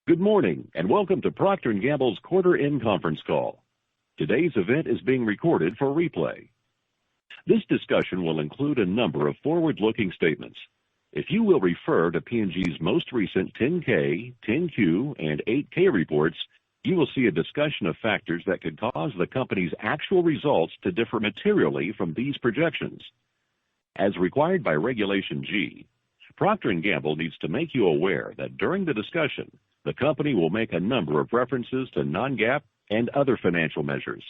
Good morning, and welcome to Procter & Gamble's quarter-end conference call. Today's event is being recorded for replay. This discussion will include a number of forward-looking statements. If you will refer to P&G's most recent 10-K, 10-Q, and 8-K reports, you will see a discussion of factors that could cause the company's actual results to differ materially from these projections. As required by Regulation G, Procter & Gamble needs to make you aware that during the discussion, the company will make a number of references to non-GAAP and other financial measures.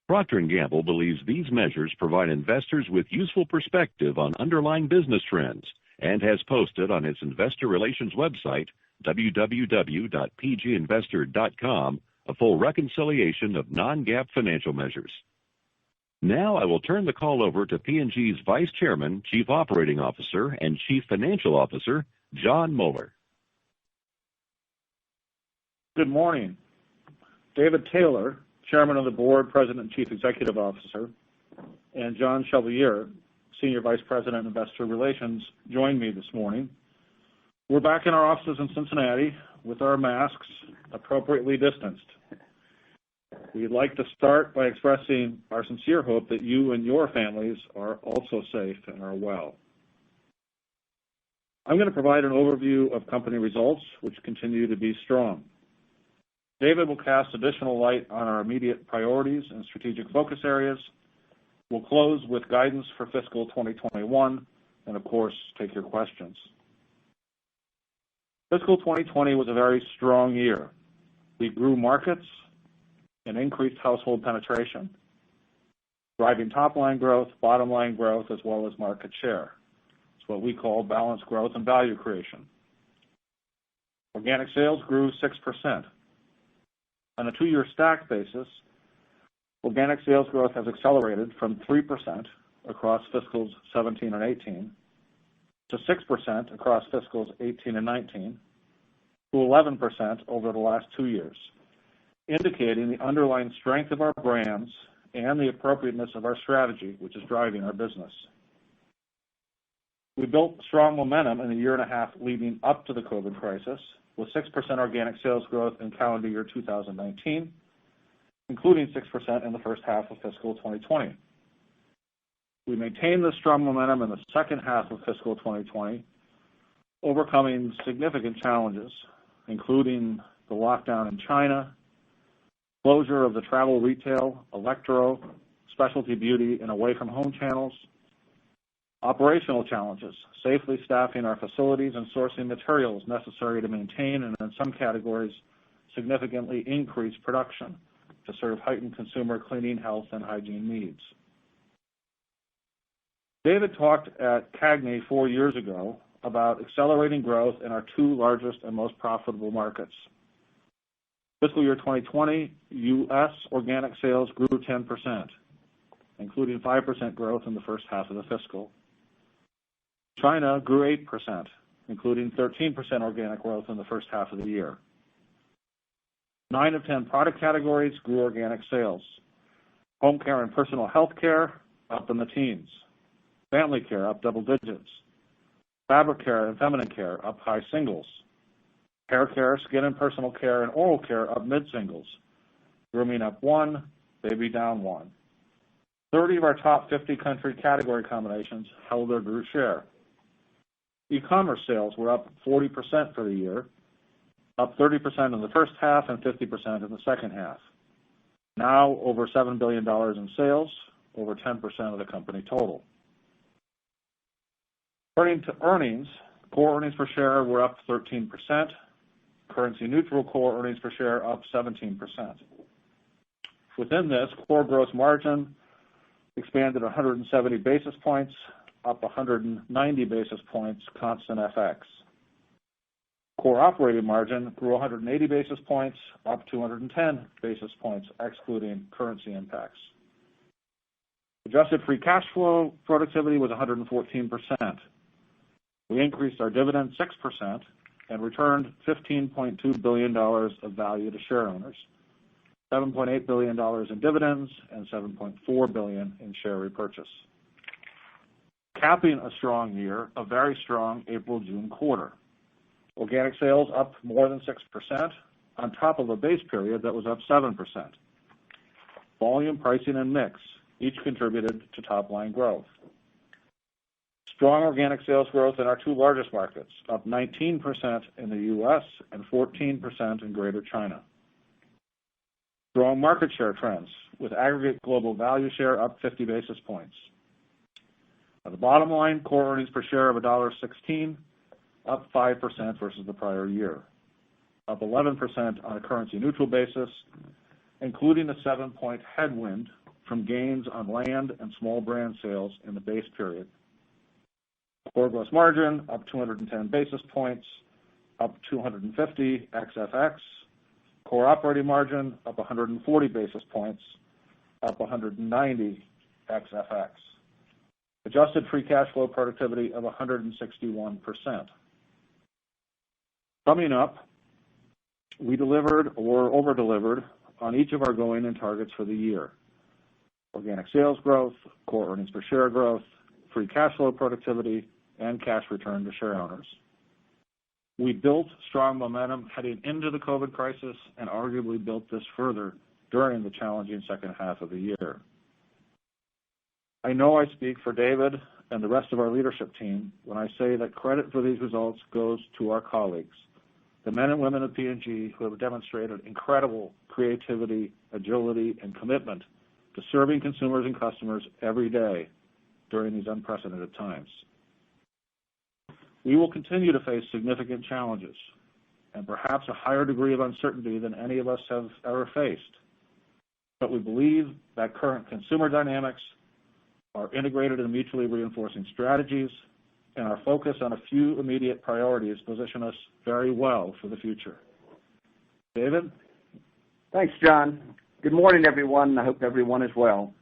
Procter & Gamble believes these measures provide investors with useful perspective on underlying business trends and has posted on its investor relations website, www.pginvestor.com, a full reconciliation of non-GAAP financial measures. Now I will turn the call over to P&G's Vice Chairman, Chief Operating Officer, and Chief Financial Officer, Jon Moeller. Good morning. David Taylor, Chairman of the Board, President and Chief Executive Officer, and John Chevalier, Senior Vice President, Investor Relations, joined me this morning. We're back in our offices in Cincinnati with our masks appropriately distanced. We'd like to start by expressing our sincere hope that you and your families are also safe and are well. I'm going to provide an overview of company results, which continue to be strong. David will cast additional light on our immediate priorities and strategic focus areas. We'll close with guidance for fiscal 2021 and, of course, take your questions. Fiscal 2020 was a very strong year. We grew markets and increased household penetration, driving top-line growth, bottom-line growth, as well as market share. It's what we call balanced growth and value creation. Organic sales grew 6%. On a two-year stacked basis, organic sales growth has accelerated from 3% across fiscals 17 and 18 to 6% across fiscals 18 and 19 to 11% over the last 2 years, indicating the underlying strength of our brands and the appropriateness of our strategy, which is driving our business. We built strong momentum in the year and a half leading up to the COVID crisis, with 6% organic sales growth in calendar year 2019, including 6% in the first half of fiscal 2020. We maintained this strong momentum in the second half of fiscal 2020, overcoming significant challenges, including the lockdown in China, closure of the travel retail, electro, specialty beauty, and away-from-home channels, operational challenges, safely staffing our facilities and sourcing materials necessary to maintain and, in some categories, significantly increase production to serve heightened consumer cleaning, health, and hygiene needs. David talked at CAGNY 4 years ago about accelerating growth in our two largest and most profitable markets. Fiscal year 2020, U.S. organic sales grew 10%, including 5% growth in the first half of the fiscal. China grew 8%, including 13% organic growth in the first half of the year. 9 of 10 product categories grew organic sales. Home care and personal health care up in the teens. Family care up double digits. Fabric care and feminine care up high singles. Hair care, skin and personal care, and oral care up mid-singles. Grooming up 1, baby down 1. 30 of our top 50 country category combinations held or grew share. E-commerce sales were up 40% for the year, up 30% in the first half and 50% in the second half. Now over $7 billion in sales, over 10% of the company total. Turning to earnings, core earnings per share were up 13%, currency neutral core earnings per share up 17%. Within this, core gross margin expanded 170 basis points, up 190 basis points constant FX. Core operating margin grew 180 basis points, up 210 basis points, excluding currency impacts. Adjusted free cash flow productivity was 114%. We increased our dividend 6% and returned $15.2 billion of value to share owners, $7.8 billion in dividends and $7.4 billion in share repurchase. Capping a strong year, a very strong April-June quarter. Organic sales up more than 6% on top of a base period that was up 7%. Volume, pricing, and mix each contributed to top-line growth. Strong organic sales growth in our two largest markets, up 19% in the U.S. and 14% in Greater China. Strong market share trends, with aggregate global value share up 50 basis points. On the bottom line, core earnings per share of $1.16, up 5% versus the prior year, up 11% on a currency-neutral basis, including a 7-point headwind from gains on land and small brand sales in the base period. Core gross margin up 210 basis points, up 250 ex-FX. Core operating margin up 140 basis points, up 190 ex-FX. Adjusted free cash flow productivity of 161%. Summing up, we delivered or over-delivered on each of our going-in targets for the year. Organic sales growth, core earnings per share growth, free cash flow productivity, and cash return to share owners. We built strong momentum heading into the COVID crisis and arguably built this further during the challenging second half of the year. I know I speak for David and the rest of our leadership team when I say that credit for these results goes to our colleagues, the men and women of P&G who have demonstrated incredible creativity, agility, and commitment to serving consumers and customers every day during these unprecedented times. We will continue to face significant challenges and perhaps a higher degree of uncertainty than any of us have ever faced. But we believe that current consumer dynamics, our integrated and mutually reinforcing strategies, and our focus on a few immediate priorities position us very well for the future. David? Thanks, John. Good morning, everyone. I hope everyone is well.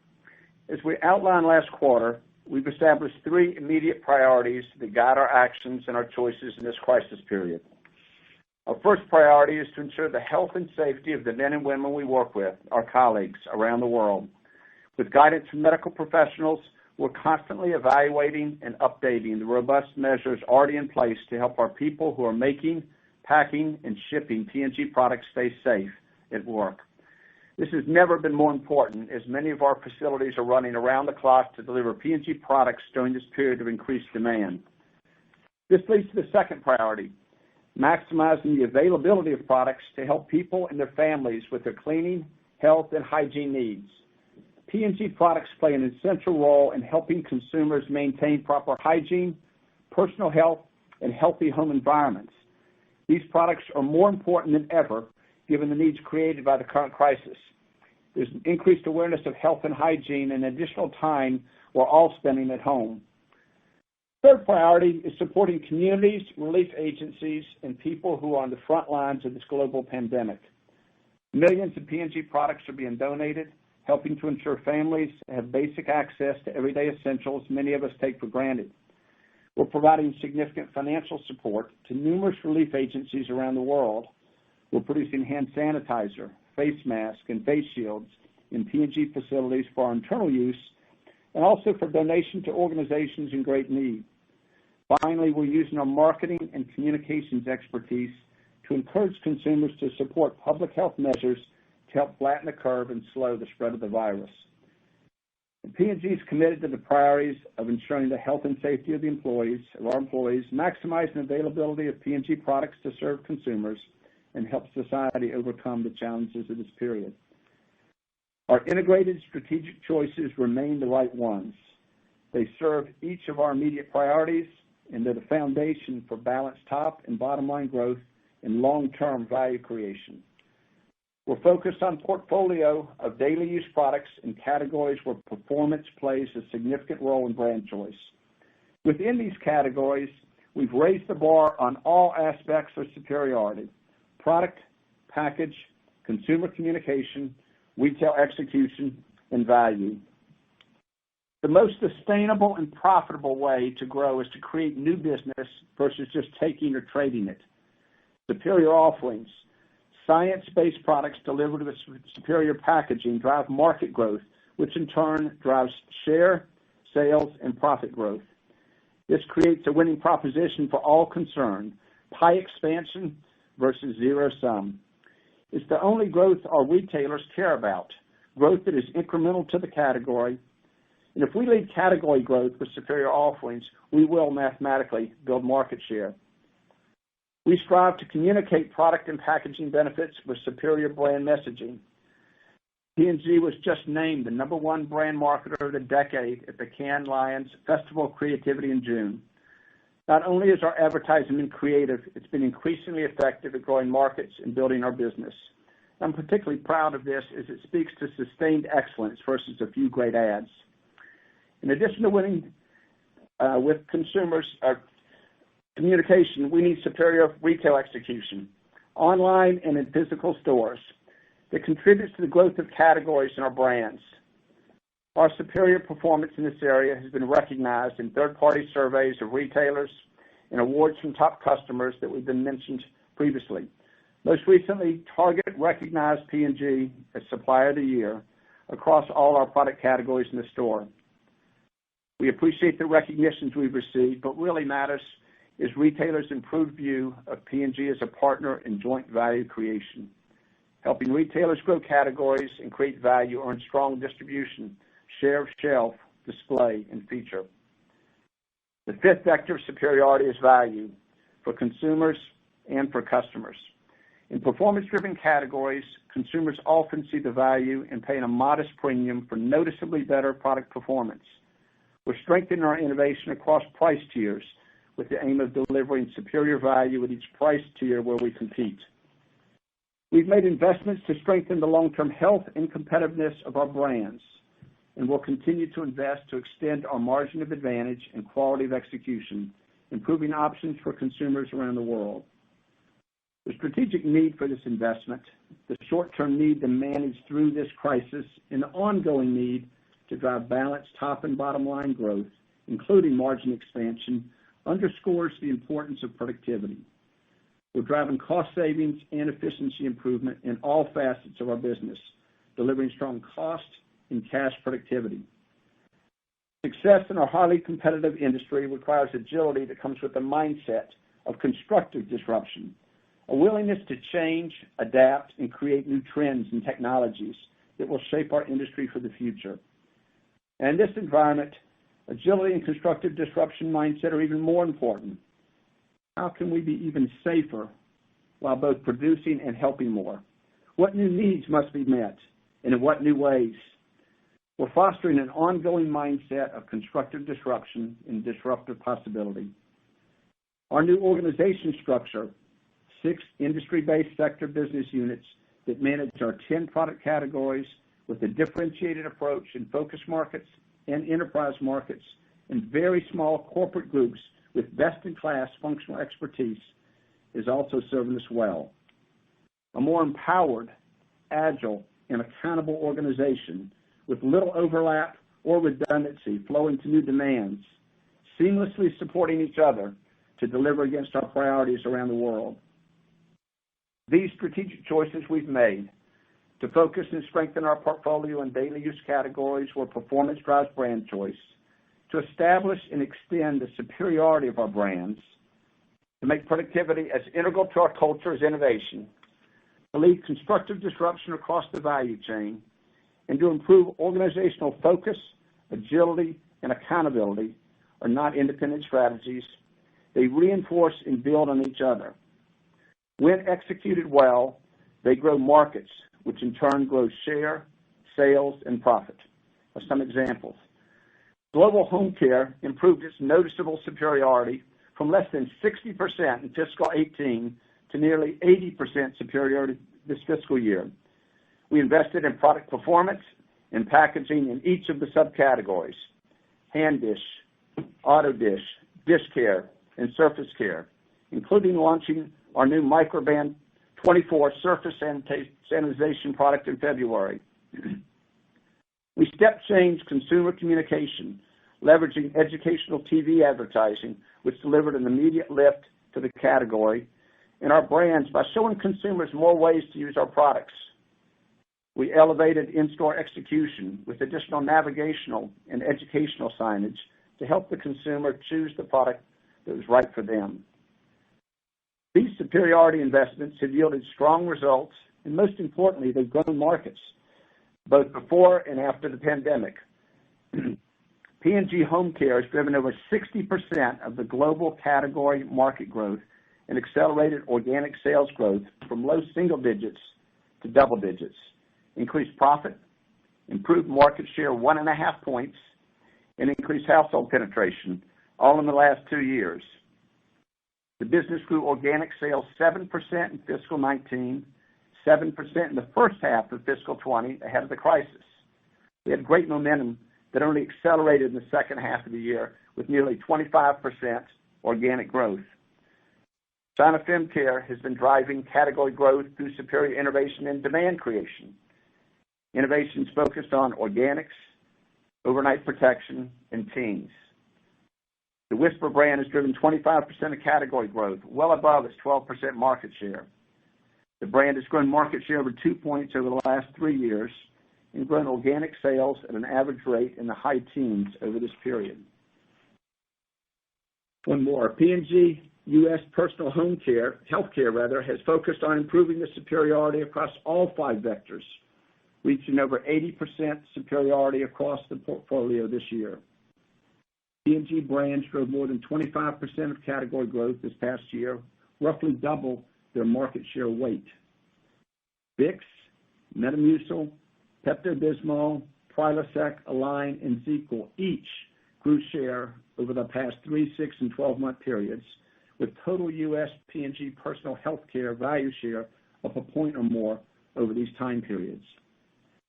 As we outlined last quarter, we've established 3 immediate priorities that guide our actions and our choices in this crisis period. Our first priority is to ensure the health and safety of the men and women we work with, our colleagues around the world. With guidance from medical professionals, we're constantly evaluating and updating the robust measures already in place to help our people who are making, packing, and shipping P&G products stay safe at work. This has never been more important, as many of our facilities are running around the clock to deliver P&G products during this period of increased demand. This leads to the second priority, maximizing the availability of products to help people and their families with their cleaning, health, and hygiene needs. P&G products play an essential role in helping consumers maintain proper hygiene, personal health, and healthy home environments. These products are more important than ever given the needs created by the current crisis. There's an increased awareness of health and hygiene and additional time we're all spending at home. Third priority is supporting communities, relief agencies, and people who are on the front lines of this global pandemic. Millions of P&G products are being donated, helping to ensure families have basic access to everyday essentials many of us take for granted. We're providing significant financial support to numerous relief agencies around the world. We're producing hand sanitizer, face masks, and face shields in P&G facilities for our internal use and also for donation to organizations in great need. Finally, we're using our marketing and communications expertise to encourage consumers to support public health measures to help flatten the curve and slow the spread of the virus. P&G is committed to the priorities of ensuring the health and safety of our employees, maximizing availability of P&G products to serve consumers, and help society overcome the challenges of this period. Our integrated strategic choices remain the right ones. They serve each of our immediate priorities, and they're the foundation for balanced top and bottom line growth and long-term value creation. We're focused on a portfolio of daily use products in categories where performance plays a significant role in brand choice. Within these categories, we've raised the bar on all aspects of superiority: product, package, consumer communication, retail execution, and value. The most sustainable and profitable way to grow is to create new business versus just taking or trading it. Superior offerings, science-based products delivered with superior packaging drive market growth, which in turn drives share, sales, and profit growth. This creates a winning proposition for all concerned, pie expansion versus zero sum. It's the only growth our retailers care about, growth that is incremental to the category. And if we lead category growth with superior offerings, we will mathematically build market share. We strive to communicate product and packaging benefits with superior brand messaging. P&G was just named the #1 brand marketer of the decade at the Cannes Lions Festival of Creativity in June. Not only is our advertising been creative, it's been increasingly effective at growing markets and building our business. I'm particularly proud of this as it speaks to sustained excellence versus a few great ads. In addition to winning with consumers communication, we need superior retail execution, online and in physical stores, that contributes to the growth of categories in our brands. Our superior performance in this area has been recognized in third-party surveys of retailers and awards from top customers that we've been mentioned previously. Most recently, Target recognized P&G as Supplier of the Year across all our product categories in the store. We appreciate the recognitions we've received, but what really matters is retailers' improved view of P&G as a partner in joint value creation. Helping retailers grow categories and create value earns strong distribution, share of shelf, display, and feature. The fifth vector of superiority is value for consumers and for customers. In performance-driven categories, consumers often see the value in paying a modest premium for noticeably better product performance. We're strengthening our innovation across price tiers with the aim of delivering superior value at each price tier where we compete. We've made investments to strengthen the long-term health and competitiveness of our brands, and will continue to invest to extend our margin of advantage and quality of execution, improving options for consumers around the world. The strategic need for this investment, the short-term need to manage through this crisis, and the ongoing need to drive balanced top and bottom line growth, including margin expansion, underscores the importance of productivity. We're driving cost savings and efficiency improvement in all facets of our business, delivering strong cost and cash productivity. Success in our highly competitive industry requires agility that comes with a mindset of constructive disruption, a willingness to change, adapt, and create new trends and technologies that will shape our industry for the future. And in this environment, agility and constructive disruption mindset are even more important. How can we be even safer while both producing and helping more? What new needs must be met, and in what new ways? We're fostering an ongoing mindset of constructive disruption and disruptive possibility. Our new organization structure, 6 industry-based sector business units that manage our 10 product categories with a differentiated approach in focus markets and enterprise markets, and very small corporate groups with best-in-class functional expertise, is also serving us well. A more empowered, agile, and accountable organization with little overlap or redundancy flowing to new demands, seamlessly supporting each other to deliver against our priorities around the world. These strategic choices we've made to focus and strengthen our portfolio in daily use categories where performance drives brand choice, to establish and extend the superiority of our brands, to make productivity as integral to our culture as innovation, to lead constructive disruption across the value chain, and to improve organizational focus, agility, and accountability are not independent strategies. They reinforce and build on each other. When executed well, they grow markets, which in turn grows share, sales, and profit. Some examples. Global home care improved its noticeable superiority from less than 60% in fiscal 18 to nearly 80% superiority this fiscal year. We invested in product performance and packaging in each of the subcategories: hand dish, auto dish, dish care, and surface care, including launching our new Microban 24 surface sanitization product in February. We step-changed consumer communication, leveraging educational TV advertising, which delivered an immediate lift to the category, and our brands by showing consumers more ways to use our products. We elevated in-store execution with additional navigational and educational signage to help the consumer choose the product that was right for them. These superiority investments have yielded strong results, and most importantly, they've grown markets, both before and after the pandemic. P&G Home Care has driven over 60% of the global category market growth and accelerated organic sales growth from low single digits to double digits, increased profit, improved market share 1.5 points, and increased household penetration, all in the last 2 years. The business grew organic sales 7% in fiscal 19, 7% in the first half of fiscal 20 ahead of the crisis. We had great momentum that only accelerated in the second half of the year with nearly 25% organic growth. China Fem Care has been driving category growth through superior innovation and demand creation. Innovations focused on organics, overnight protection, and teens. The Whisper brand has driven 25% of category growth, well above its 12% market share. The brand has grown market share over 2 points over the last 3 years and grown organic sales at an average rate in the high teens over this period. One more. P&G U.S. Personal Home Care, Healthcare has focused on improving the superiority across all 5 vectors, reaching over 80% superiority across the portfolio this year. P&G brands drove more than 25% of category growth this past year, roughly double their market share weight. Vicks, Metamucil, Pepto-Bismol, Prilosec, Align, and ZzzQuil each grew share over the past 3, 6, and 12-month periods, with total U.S. P&G personal health care value share of a point or more over these time periods.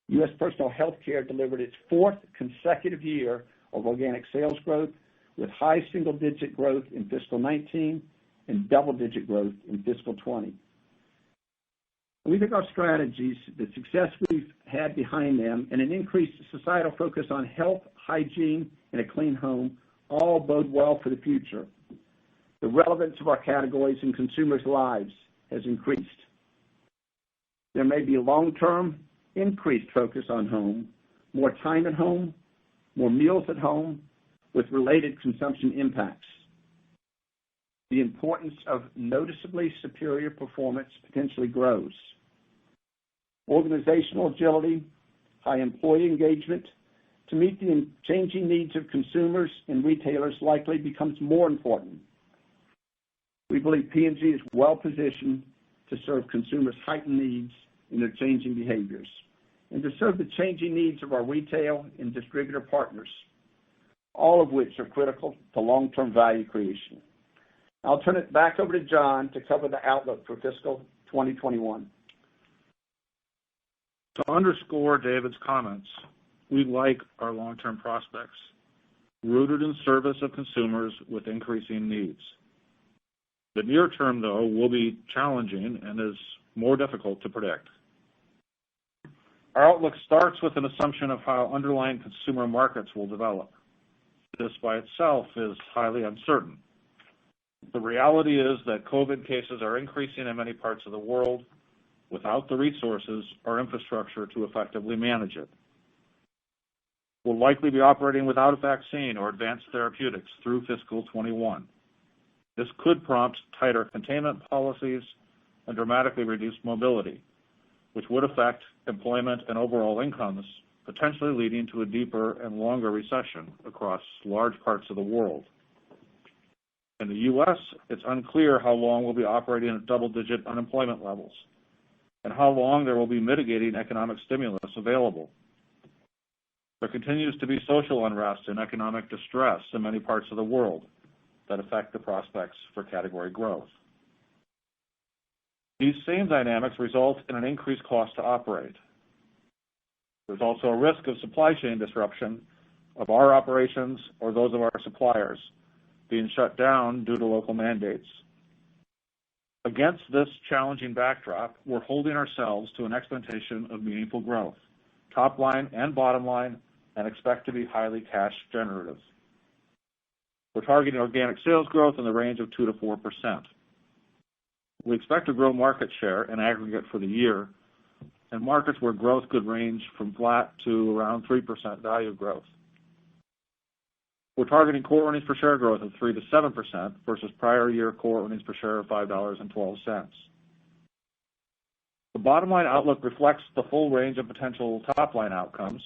U.S. personal health care delivered its 4th consecutive year of organic sales growth, with high single-digit growth in fiscal 19 and double-digit growth in fiscal 20. We think our strategies, the success we've had behind them, and an increased societal focus on health, hygiene, and a clean home all bode well for the future. The relevance of our categories in consumers' lives has increased. There may be a long-term increased focus on home, more time at home, more meals at home, with related consumption impacts. The importance of noticeably superior performance potentially grows. Organizational agility, high employee engagement to meet the changing needs of consumers and retailers likely becomes more important. We believe P&G is well positioned to serve consumers' heightened needs and their changing behaviors, and to serve the changing needs of our retail and distributor partners, all of which are critical to long-term value creation. I'll turn it back over to John to cover the outlook for fiscal 2021. To underscore David's comments, we like our long-term prospects, rooted in service of consumers with increasing needs. The near term, though, will be challenging and is more difficult to predict. Our outlook starts with an assumption of how underlying consumer markets will develop. This by itself is highly uncertain. The reality is that COVID cases are increasing in many parts of the world without the resources or infrastructure to effectively manage it. We'll likely be operating without a vaccine or advanced therapeutics through fiscal 21. This could prompt tighter containment policies and dramatically reduce mobility, which would affect employment and overall incomes, potentially leading to a deeper and longer recession across large parts of the world. In the U.S., it's unclear how long we'll be operating at double-digit unemployment levels and how long there will be mitigating economic stimulus available. There continues to be social unrest and economic distress in many parts of the world that affect the prospects for category growth. These same dynamics result in an increased cost to operate. There's also a risk of supply chain disruption of our operations or those of our suppliers being shut down due to local mandates. Against this challenging backdrop, we're holding ourselves to an expectation of meaningful growth, top line and bottom line, and expect to be highly cash generative. We're targeting organic sales growth in the range of 2 to 4%. We expect to grow market share in aggregate for the year, and markets where growth could range from flat to around 3% value growth. We're targeting core earnings per share growth of 3 to 7% versus prior year core earnings per share of $5.12. The bottom line outlook reflects the full range of potential top line outcomes.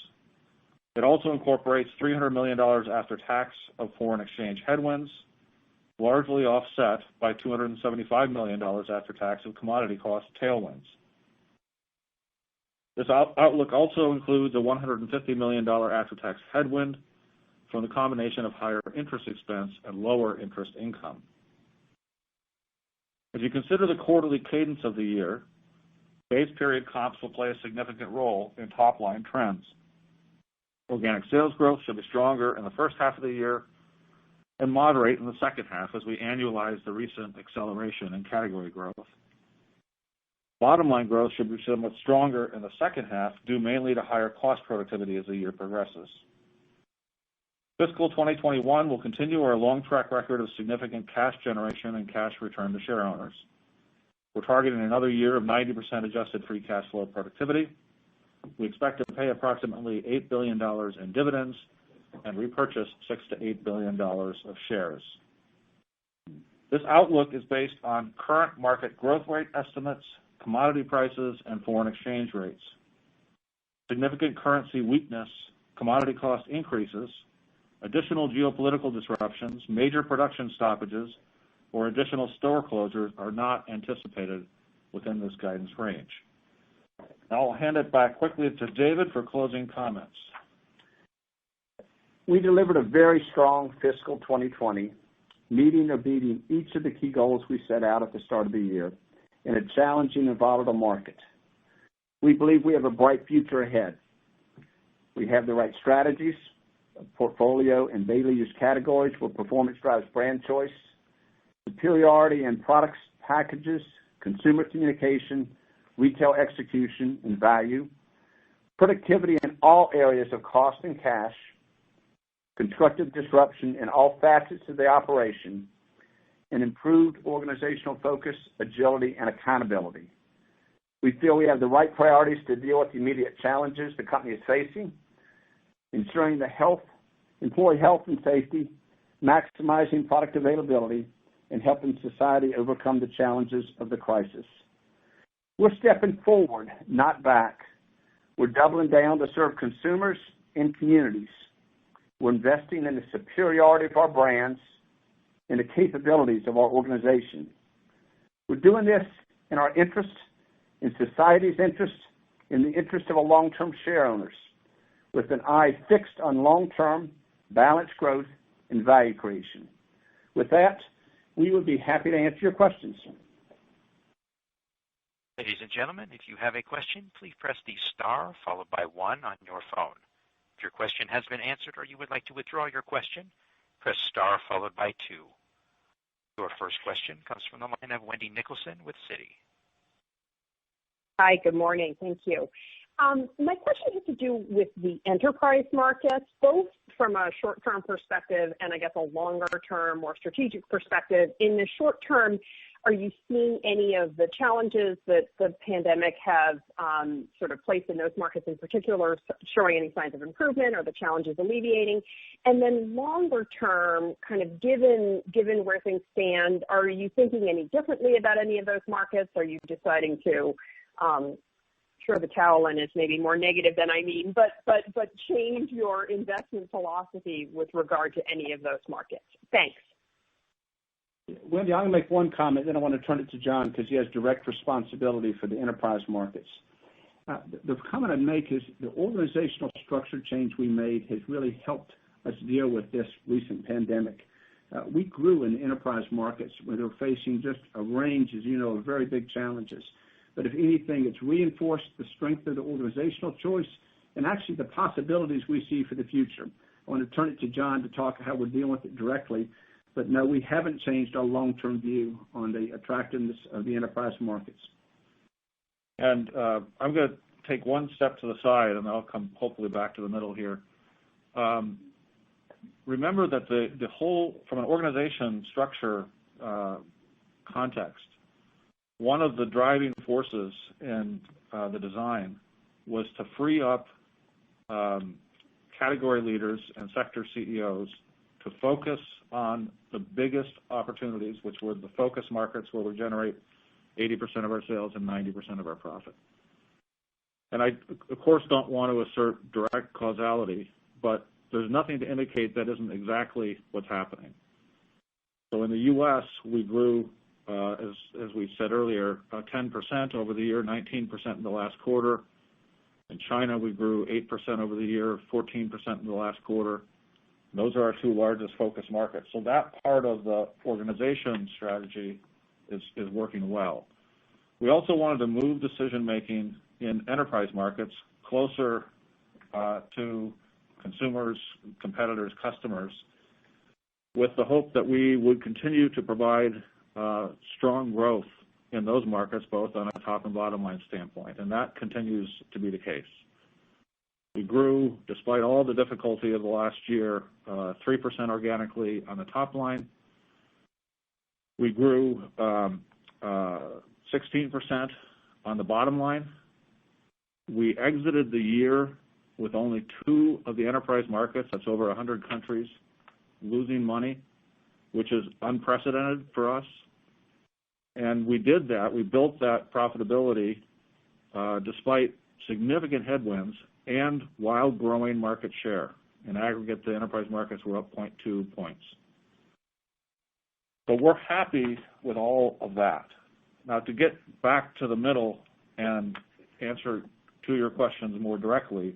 It also incorporates $300 million after tax of foreign exchange headwinds, largely offset by $275 million after tax of commodity cost tailwinds. This outlook also includes a $150 million after-tax headwind from the combination of higher interest expense and lower interest income. As you consider the quarterly cadence of the year, base period comps will play a significant role in top-line trends. Organic sales growth should be stronger in the first half of the year and moderate in the second half as we annualize the recent acceleration in category growth. Bottom line growth should be somewhat stronger in the second half, due mainly to higher cost productivity as the year progresses. Fiscal 2021 will continue our long track record of significant cash generation and cash return to share owners. We're targeting another year of 90% adjusted free cash flow productivity. We expect to pay approximately $8 billion in dividends and repurchase $6 to $8 billion of shares. This outlook is based on current market growth rate estimates, commodity prices, and foreign exchange rates. Significant currency weakness, commodity cost increases, additional geopolitical disruptions, major production stoppages, or additional store closures are not anticipated within this guidance range. Now I'll hand it back quickly to David for closing comments. We delivered a very strong fiscal 2020, meeting or beating each of the key goals we set out at the start of the year in a challenging and volatile market. We believe we have a bright future ahead. We have the right strategies, a portfolio and daily use categories where performance drives brand choice, superiority in products, packages, consumer communication, retail execution, and value, productivity in all areas of cost and cash, constructive disruption in all facets of the operation, and improved organizational focus, agility, and accountability. We feel we have the right priorities to deal with the immediate challenges the company is facing, ensuring employee health and safety, maximizing product availability, and helping society overcome the challenges of the crisis. We're stepping forward, not back. We're doubling down to serve consumers and communities. We're investing in the superiority of our brands and the capabilities of our organization. We're doing this in our interest, in society's interest, in the interest of our long-term share owners, with an eye fixed on long-term balanced growth and value creation. With that, we would be happy to answer your questions. Ladies and gentlemen, if you have a question, please press the star followed by 1 on your phone. If your question has been answered or you would like to withdraw your question, press star followed by 2. Your first question comes from the line of Wendy Nicholson with Citi. Hi, good morning. Thank you. My question has to do with the enterprise markets, both from a short-term perspective and I guess a longer-term, more strategic perspective. In the short term, are you seeing any of the challenges that the pandemic has sort of placed in those markets in particular showing any signs of improvement or the challenges alleviating? And then longer term, kind of given where things stand, are you thinking any differently about any of those markets? Are you deciding to throw the towel in is maybe more negative than I mean, but change your investment philosophy with regard to any of those markets? Thanks. Wendy, I'm going to make one comment, then I want to turn it to John because he has direct responsibility for the enterprise markets. The comment I'd make is the organizational structure change we made has really helped us deal with this recent pandemic. We grew in the enterprise markets where they're facing just a range, as you know, of very big challenges. But if anything, it's reinforced the strength of the organizational choice and actually the possibilities we see for the future. I want to turn it to John to talk how we're dealing with it directly. But no, we haven't changed our long-term view on the attractiveness of the enterprise markets. And I'm going to take one step to the side, and I'll come hopefully back to the middle here. Remember that the whole, from an organization structure context, one of the driving forces in the design was to free up category leaders and sector CEOs to focus on the biggest opportunities, which were the focus markets where we generate 80% of our sales and 90% of our profit. And I, of course, don't want to assert direct causality, but there's nothing to indicate that isn't exactly what's happening. So in the U.S., we grew, as we said earlier, 10% over the year, 19% in the last quarter. In China, we grew 8% over the year, 14% in the last quarter. Those are our two largest focus markets. So that part of the organization strategy is working well. We also wanted to move decision-making in enterprise markets closer to consumers, competitors, customers, with the hope that we would continue to provide strong growth in those markets, both on a top and bottom line standpoint, and that continues to be the case. We grew, despite all the difficulty of the last year, 3% organically on the top line. We grew 16% on the bottom line. We exited the year with only 2 of the enterprise markets, that's over 100 countries, losing money, which is unprecedented for us. And we did that, we built that profitability despite significant headwinds and while growing market share. In aggregate, the enterprise markets were up 0.2 points. But we're happy with all of that. Now, to get back to the middle and answer to your questions more directly,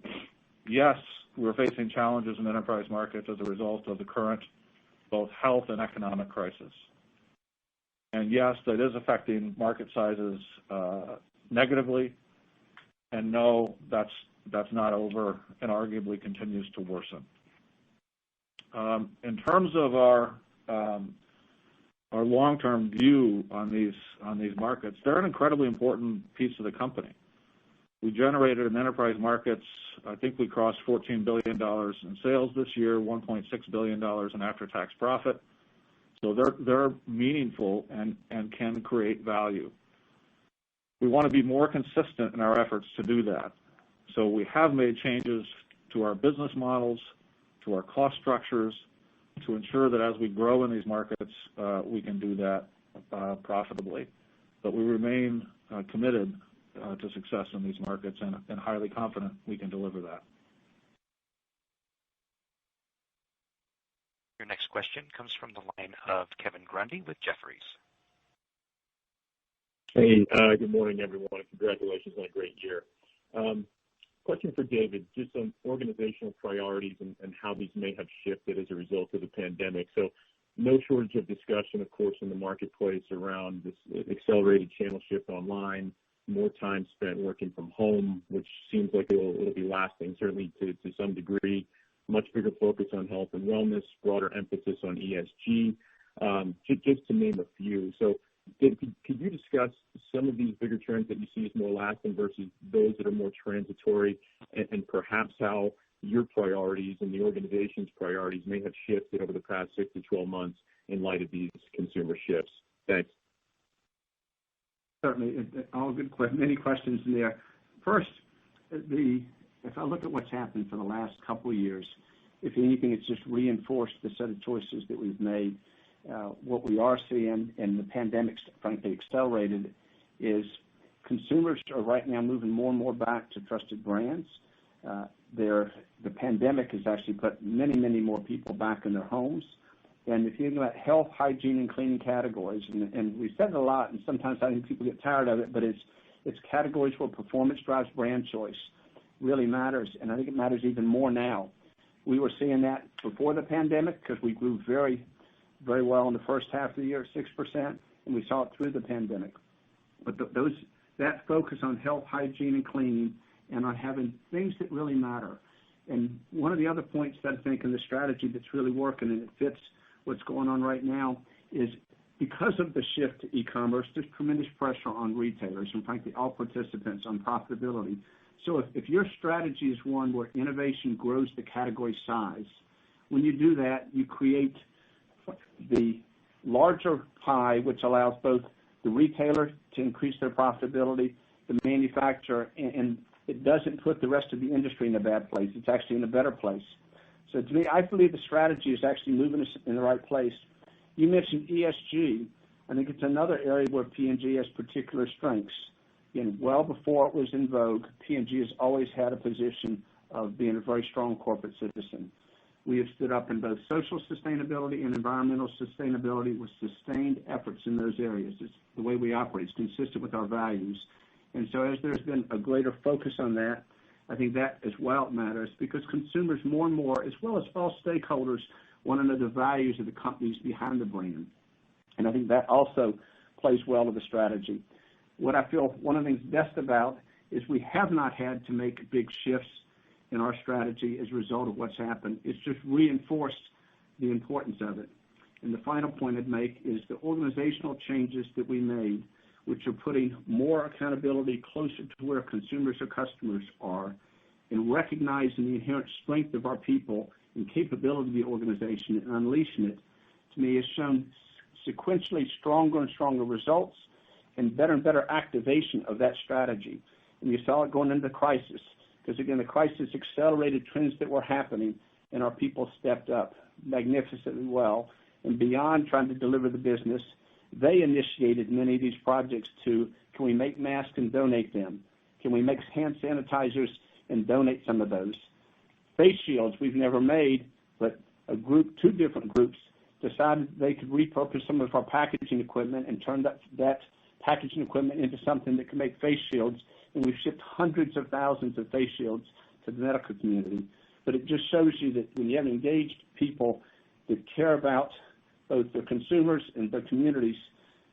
yes, we're facing challenges in enterprise markets as a result of the current both health and economic crisis. And yes, that is affecting market sizes negatively. And no, that's not over and arguably continues to worsen. In terms of our long-term view on these markets, they're an incredibly important piece of the company. We generated in enterprise markets, I think we crossed $14 billion in sales this year, $1.6 billion in after-tax profit. So they're meaningful and can create value. We want to be more consistent in our efforts to do that. So we have made changes to our business models, to our cost structures, to ensure that as we grow in these markets, we can do that profitably. But we remain committed to success in these markets and highly confident we can deliver that. Your next question comes from the line of Kevin Grundy with Jefferies. Hey, good morning, everyone, and congratulations on a great year. Question for David, just on organizational priorities and how these may have shifted as a result of the pandemic. So no shortage of discussion, of course, in the marketplace around this accelerated channel shift online, more time spent working from home, which seems like it'll be lasting, certainly to some degree, much bigger focus on health and wellness, broader emphasis on ESG, just to name a few. So David, could you discuss some of these bigger trends that you see as more lasting versus those that are more transitory, and perhaps how your priorities and the organization's priorities may have shifted over the past 6 to 12 months in light of these consumer shifts? Thanks. Certainly, all good, many questions in there. First, if I look at what's happened for the last couple of years, if anything, it's just reinforced the set of choices that we've made. What we are seeing, and the pandemic, frankly, accelerated, is consumers are right now moving more and more back to trusted brands. The pandemic has actually put many, many more people back in their homes. And if you think about health, hygiene, and cleaning categories, and we've said it a lot, and sometimes I think people get tired of it, but it's categories where performance drives brand choice really matters, and I think it matters even more now. We were seeing that before the pandemic because we grew very, very well in the first half of the year, 6%, and we saw it through the pandemic. But that focus on health, hygiene, and cleaning, and on having things that really matter. And one of the other points that I think in the strategy that's really working, and it fits what's going on right now, is because of the shift to e-commerce, there's tremendous pressure on retailers and frankly all participants on profitability. So if your strategy is one where innovation grows the category size, when you do that, you create the larger pie, which allows both the retailer to increase their profitability, the manufacturer, and it doesn't put the rest of the industry in a bad place. It's actually in a better place. So to me, I believe the strategy is actually moving us in the right place. You mentioned ESG. I think it's another area where P&G has particular strengths. Again, well before it was in vogue, P&G has always had a position of being a very strong corporate citizen. We have stood up in both social sustainability and environmental sustainability with sustained efforts in those areas. It's the way we operate. It's consistent with our values. And so as there's been a greater focus on that, I think that as well matters because consumers more and more, as well as all stakeholders, want to know the values of the companies behind the brand. And I think that also plays well to the strategy. What I feel one of the things best about is we have not had to make big shifts in our strategy as a result of what's happened. It's just reinforced the importance of it. And the final point I'd make is the organizational changes that we made, which are putting more accountability closer to where consumers or customers are, and recognizing the inherent strength of our people and capability of the organization and unleashing it, to me has shown sequentially stronger and stronger results and better activation of that strategy. And you saw it going into the crisis, because again, the crisis accelerated trends that were happening, and our people stepped up magnificently well. And beyond trying to deliver the business, they initiated many of these projects to, can we make masks and donate them? Can we make hand sanitizers and donate some of those? Face shields we've never made, but two different groups decided they could repurpose some of our packaging equipment and turn that packaging equipment into something that can make face shields, and we've shipped hundreds of thousands of face shields to the medical community. But it just shows you that when you have engaged people that care about both the consumers and the communities,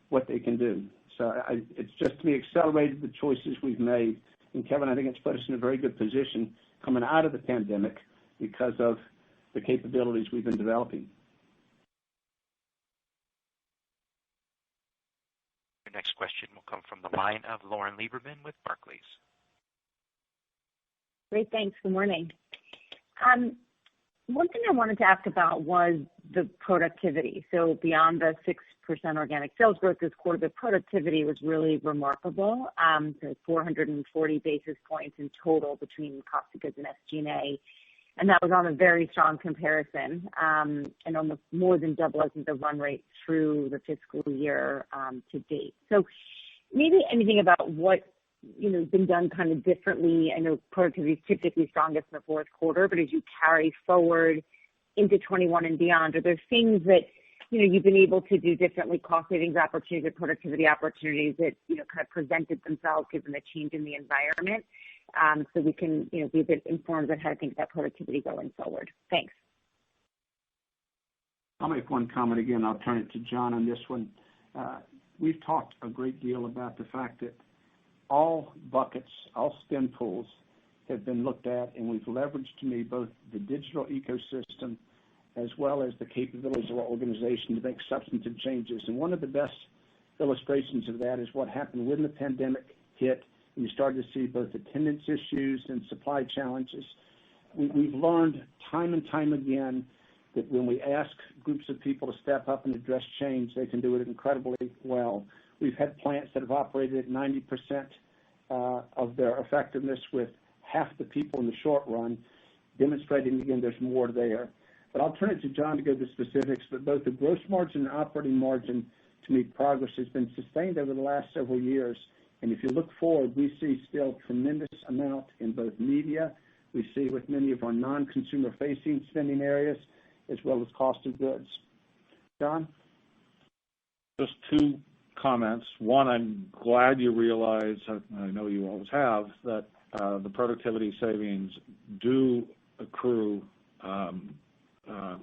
what they can do. So it's just, to me, accelerated the choices we've made. And Kevin, I think it's put us in a very good position coming out of the pandemic because of the capabilities we've been developing. Your next question will come from the line of Lauren Lieberman with Barclays. Great, thanks. Good morning. One thing I wanted to ask about was the productivity. So beyond the 6% organic sales growth this quarter, the productivity was really remarkable. So 440 basis points in total between cost of goods and SG&A. And that was on a very strong comparison, and almost more than double, I think, the run rate through the fiscal year to date. So maybe anything about what has been done kind of differently. I know productivity is typically strongest in the fourth quarter, but as you carry forward into 21 and beyond, are there things that you've been able to do differently, cost savings opportunities or productivity opportunities that kind of presented themselves given the change in the environment, so we can be a bit informed on how to think about productivity going forward? Thanks. I'll make one comment again. I'll turn it to John on this one. We've talked a great deal about the fact that all buckets, all spend pools have been looked at, and we've leveraged, to me, both the digital ecosystem as well as the capabilities of our organization to make substantive changes. And one of the best illustrations of that is what happened when the pandemic hit, and you started to see both attendance issues and supply challenges. We've learned time and time again that when we ask groups of people to step up and address change, they can do it incredibly well. We've had plants that have operated at 90% of their effectiveness with half the people in the short run, demonstrating, again, there's more there. But I'll turn it to John to go to the specifics, but both the gross margin and operating margin, to me, progress has been sustained over the last several years. And if you look forward, we see still tremendous amount in both media, we see with many of our non-consumer facing spending areas, as well as cost of goods. John? Just two comments. One, I'm glad you realize, I know you always have, that the productivity savings do accrue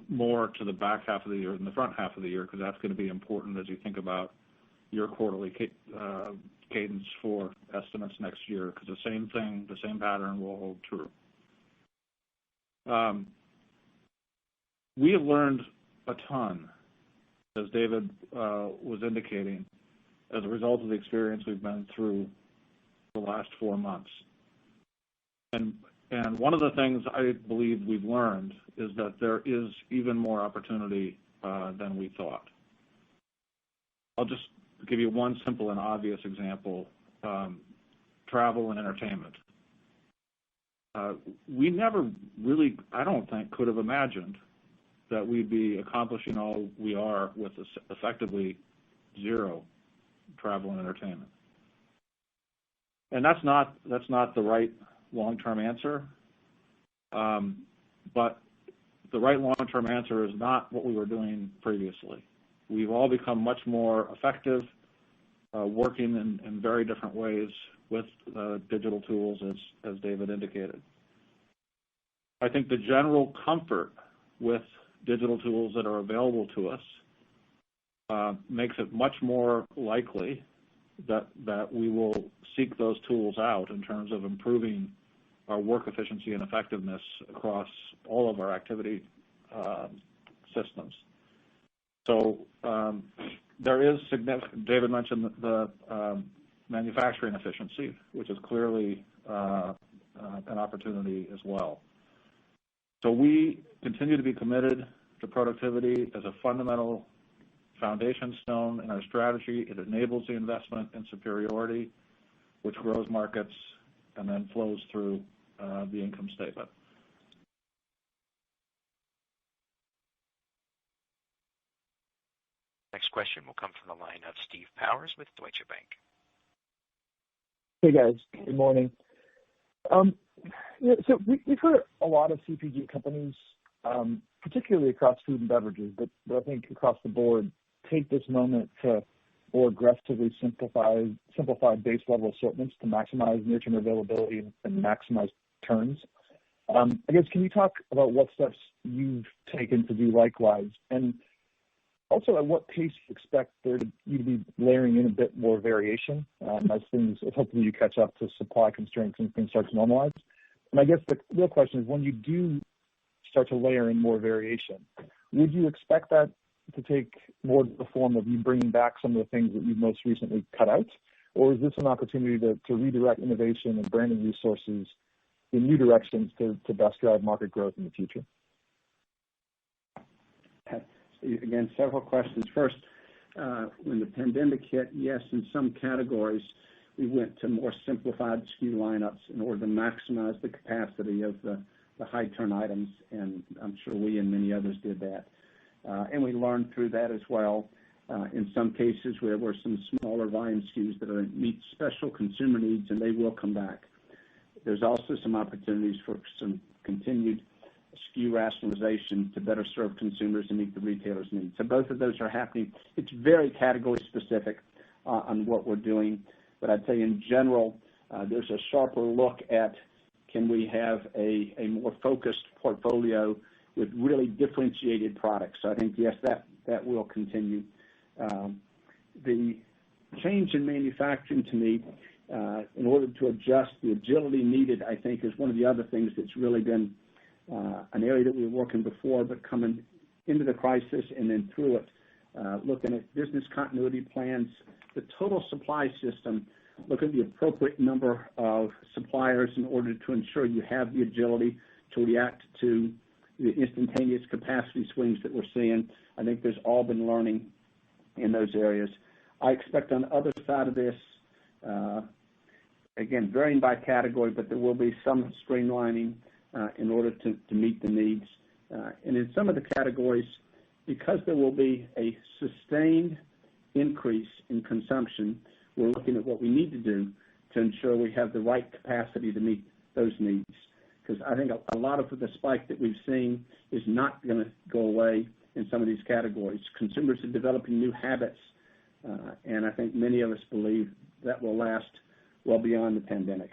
more to the back half of the year than the front half of the year, because that's going to be important as you think about your quarterly cadence for estimates next year, because the same thing, the same pattern will hold true. We have learned a ton, as David was indicating, as a result of the experience we've been through the last 4 months. And one of the things I believe we've learned is that there is even more opportunity than we thought. I'll just give you one simple and obvious example, travel and entertainment. we never really, I don't think, could have imagined that we'd be accomplishing all we are with effectively zero travel and entertainment. And that's not the right long-term answer. But the right long-term answer is not what we were doing previously. We've all become much more effective, working in very different ways with digital tools, as David indicated. I think the general comfort with digital tools that are available to us makes it much more likely that we will seek those tools out in terms of improving our work efficiency and effectiveness across all of our activity systems. So there is significant, David mentioned the manufacturing efficiency, which is clearly an opportunity as well. So we continue to be committed to productivity as a fundamental foundation stone in our strategy. It enables the investment in superiority, which grows markets and then flows through the income statement. Next question will come from the line of Steve Powers with Deutsche Bank. Hey guys, good morning. So we've heard a lot of CPG companies, particularly across food and beverages, but I think across the board, take this moment to more aggressively simplify base level assortments to maximize near-term availability and maximize turns. I guess, can you talk about what steps you've taken to do likewise? And also, at what pace you expect you to be layering in a bit more variation as hopefully you catch up to supply constraints and things start to normalize? And I guess the real question is, when you do start to layer in more variation, would you expect that to take more the form of you bringing back some of the things that you've most recently cut out? Or is this an opportunity to redirect innovation and branding resources in new directions to best drive market growth in the future? Again, several questions. First, when the pandemic hit, yes, in some categories, we went to more simplified SKU lineups in order to maximize the capacity of the high turn items, and I'm sure we and many others did that. And we learned through that as well. In some cases, there were some smaller volume SKUs that meet special consumer needs, and they will come back. There's also some opportunities for some continued SKU rationalization to better serve consumers and meet the retailer's needs. So both of those are happening. It's very category specific on what we're doing, but I'd say in general, there's a sharper look at can we have a more focused portfolio with really differentiated products. So I think, yes, that will continue. The change in manufacturing to me, in order to adjust the agility needed, I think is one of the other things that's really been an area that we were working before, but coming into the crisis and then through it, looking at business continuity plans, the total supply system, look at the appropriate number of suppliers in order to ensure you have the agility to react to the instantaneous capacity swings that we're seeing. I think there's all been learning in those areas. I expect on the other side of this, again, varying by category, but there will be some streamlining in order to meet the needs. And in some of the categories, because there will be a sustained increase in consumption, we're looking at what we need to do to ensure we have the right capacity to meet those needs. Because I think a lot of the spike that we've seen is not going to go away in some of these categories. Consumers are developing new habits, and I think many of us believe that will last well beyond the pandemic.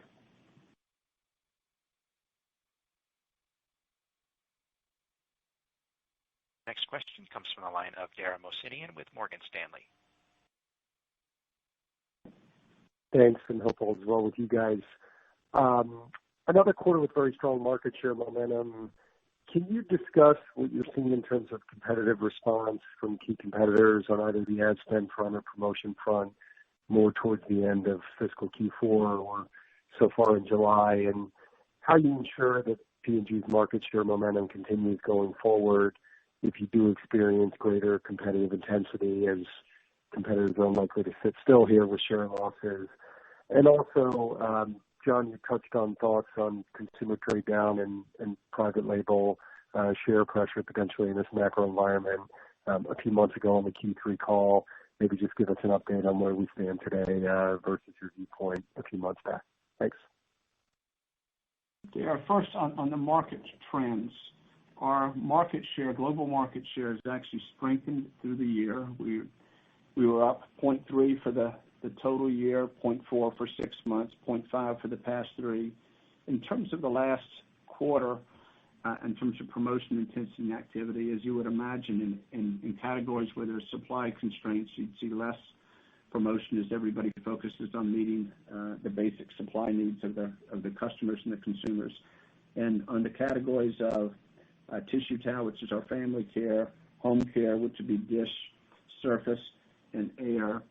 Next question comes from the line of Dara Mohsenian with Morgan Stanley. Thanks, and hope all is well with you guys. Another quarter with very strong market share momentum. Can you discuss what you're seeing in terms of competitive response from key competitors on either the ad spend front or promotion front more towards the end of fiscal Q4 or so far in July, and how you ensure that P&G's market share momentum continues going forward if you do experience greater competitive intensity, as competitors are unlikely to sit still here with share losses? And also, John, you touched on thoughts on consumer trade down and private label share pressure potentially in this macro environment a few months ago on the Q3 call. Maybe just give us an update on where we stand today versus your viewpoint a few months back. Thanks. Yeah, first on the market trends, our market share, global market share, has actually strengthened through the year. We were up 0.3 for the total year, 0.4 for 6 months, 0.5 for the past 3. In terms of the last quarter, in terms of promotion intensity and activity, as you would imagine, in categories where there's supply constraints, you'd see less promotion as everybody focuses on meeting the basic supply needs of the customers and the consumers. And on the categories of tissue towel, which is our family care, home care, which would be dish, surface, and air,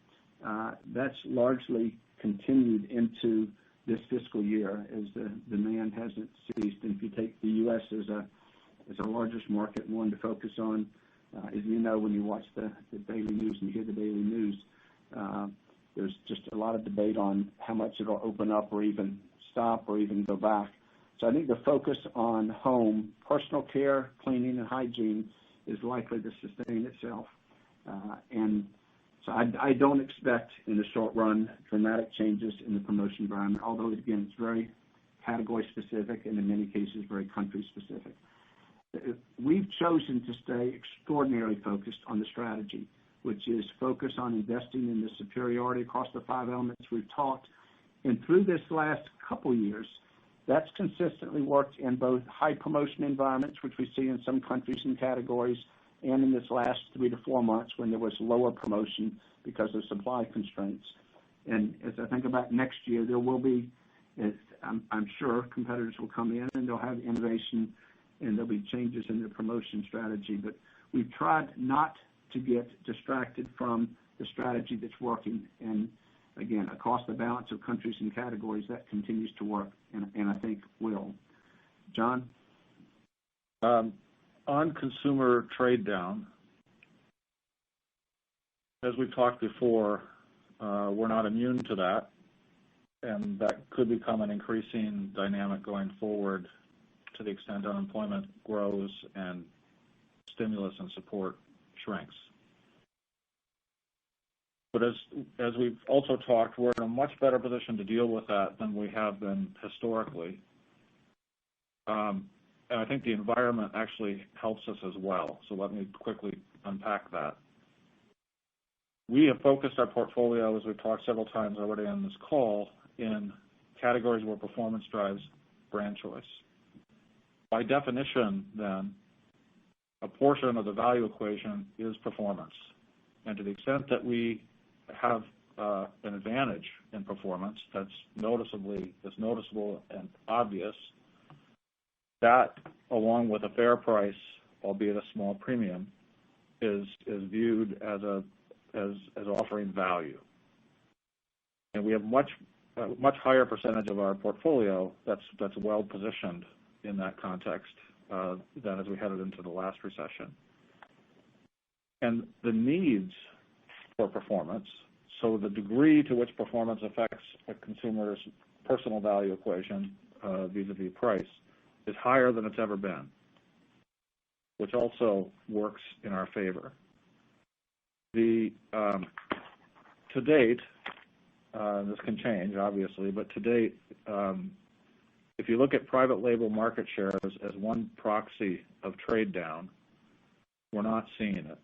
that's largely continued into this fiscal year as the demand hasn't ceased. And if you take the U.S. as our largest market, one to focus on, as you know, when you watch the daily news and you hear the daily news, there's just a lot of debate on how much it'll open up or even stop or even go back. So I think the focus on home, personal care, cleaning, and hygiene is likely to sustain itself. And so I don't expect in the short run dramatic changes in the promotion environment, although, again, it's very category specific and in many cases very country specific. We've chosen to stay extraordinarily focused on the strategy, which is focus on investing in the superiority across the 5 elements we've talked. And through this last couple years, that's consistently worked in both high promotion environments, which we see in some countries and categories, and in this last 3 to 4 months when there was lower promotion because of supply constraints. And as I think about next year, there will be, I'm sure competitors will come in and they'll have innovation and there'll be changes in their promotion strategy. But we've tried not to get distracted from the strategy that's working. And again, across the balance of countries and categories, that continues to work and I think will. John? On consumer trade down, as we've talked before, we're not immune to that, and that could become an increasing dynamic going forward to the extent unemployment grows and stimulus and support shrinks. But as we've also talked, we're in a much better position to deal with that than we have been historically. And I think the environment actually helps us as well. So let me quickly unpack that. We have focused our portfolio, as we've talked several times already on this call, in categories where performance drives brand choice. By definition, then, a portion of the value equation is performance. And to the extent that we have an advantage in performance that's noticeable and obvious, that, along with a fair price, albeit a small premium, is viewed as offering value. And we have a much higher percentage of our portfolio that's well positioned in that context than as we headed into the last recession. And the needs for performance, so the degree to which performance affects a consumer's personal value equation vis-a-vis price, is higher than it's ever been, which also works in our favor. To date, this can change obviously, but to date, if you look at private label market shares as one proxy of trade down, we're not seeing it.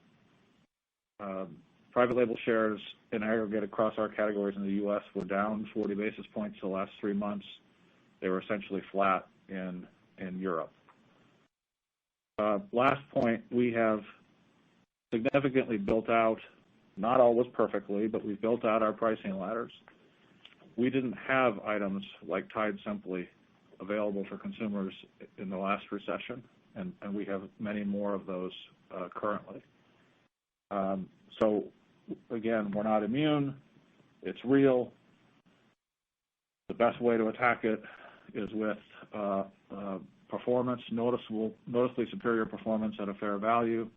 Private label shares in aggregate across our categories in the U.S. were down 40 basis points the last 3 months. They were essentially flat in Europe. Last point, we have significantly built out, not always perfectly, but we've built out our pricing ladders. We didn't have items like Tide Simply available for consumers in the last recession, and we have many more of those currently. So again, we're not immune. It's real. The best way to attack it is with performance, noticeably superior performance at a fair value,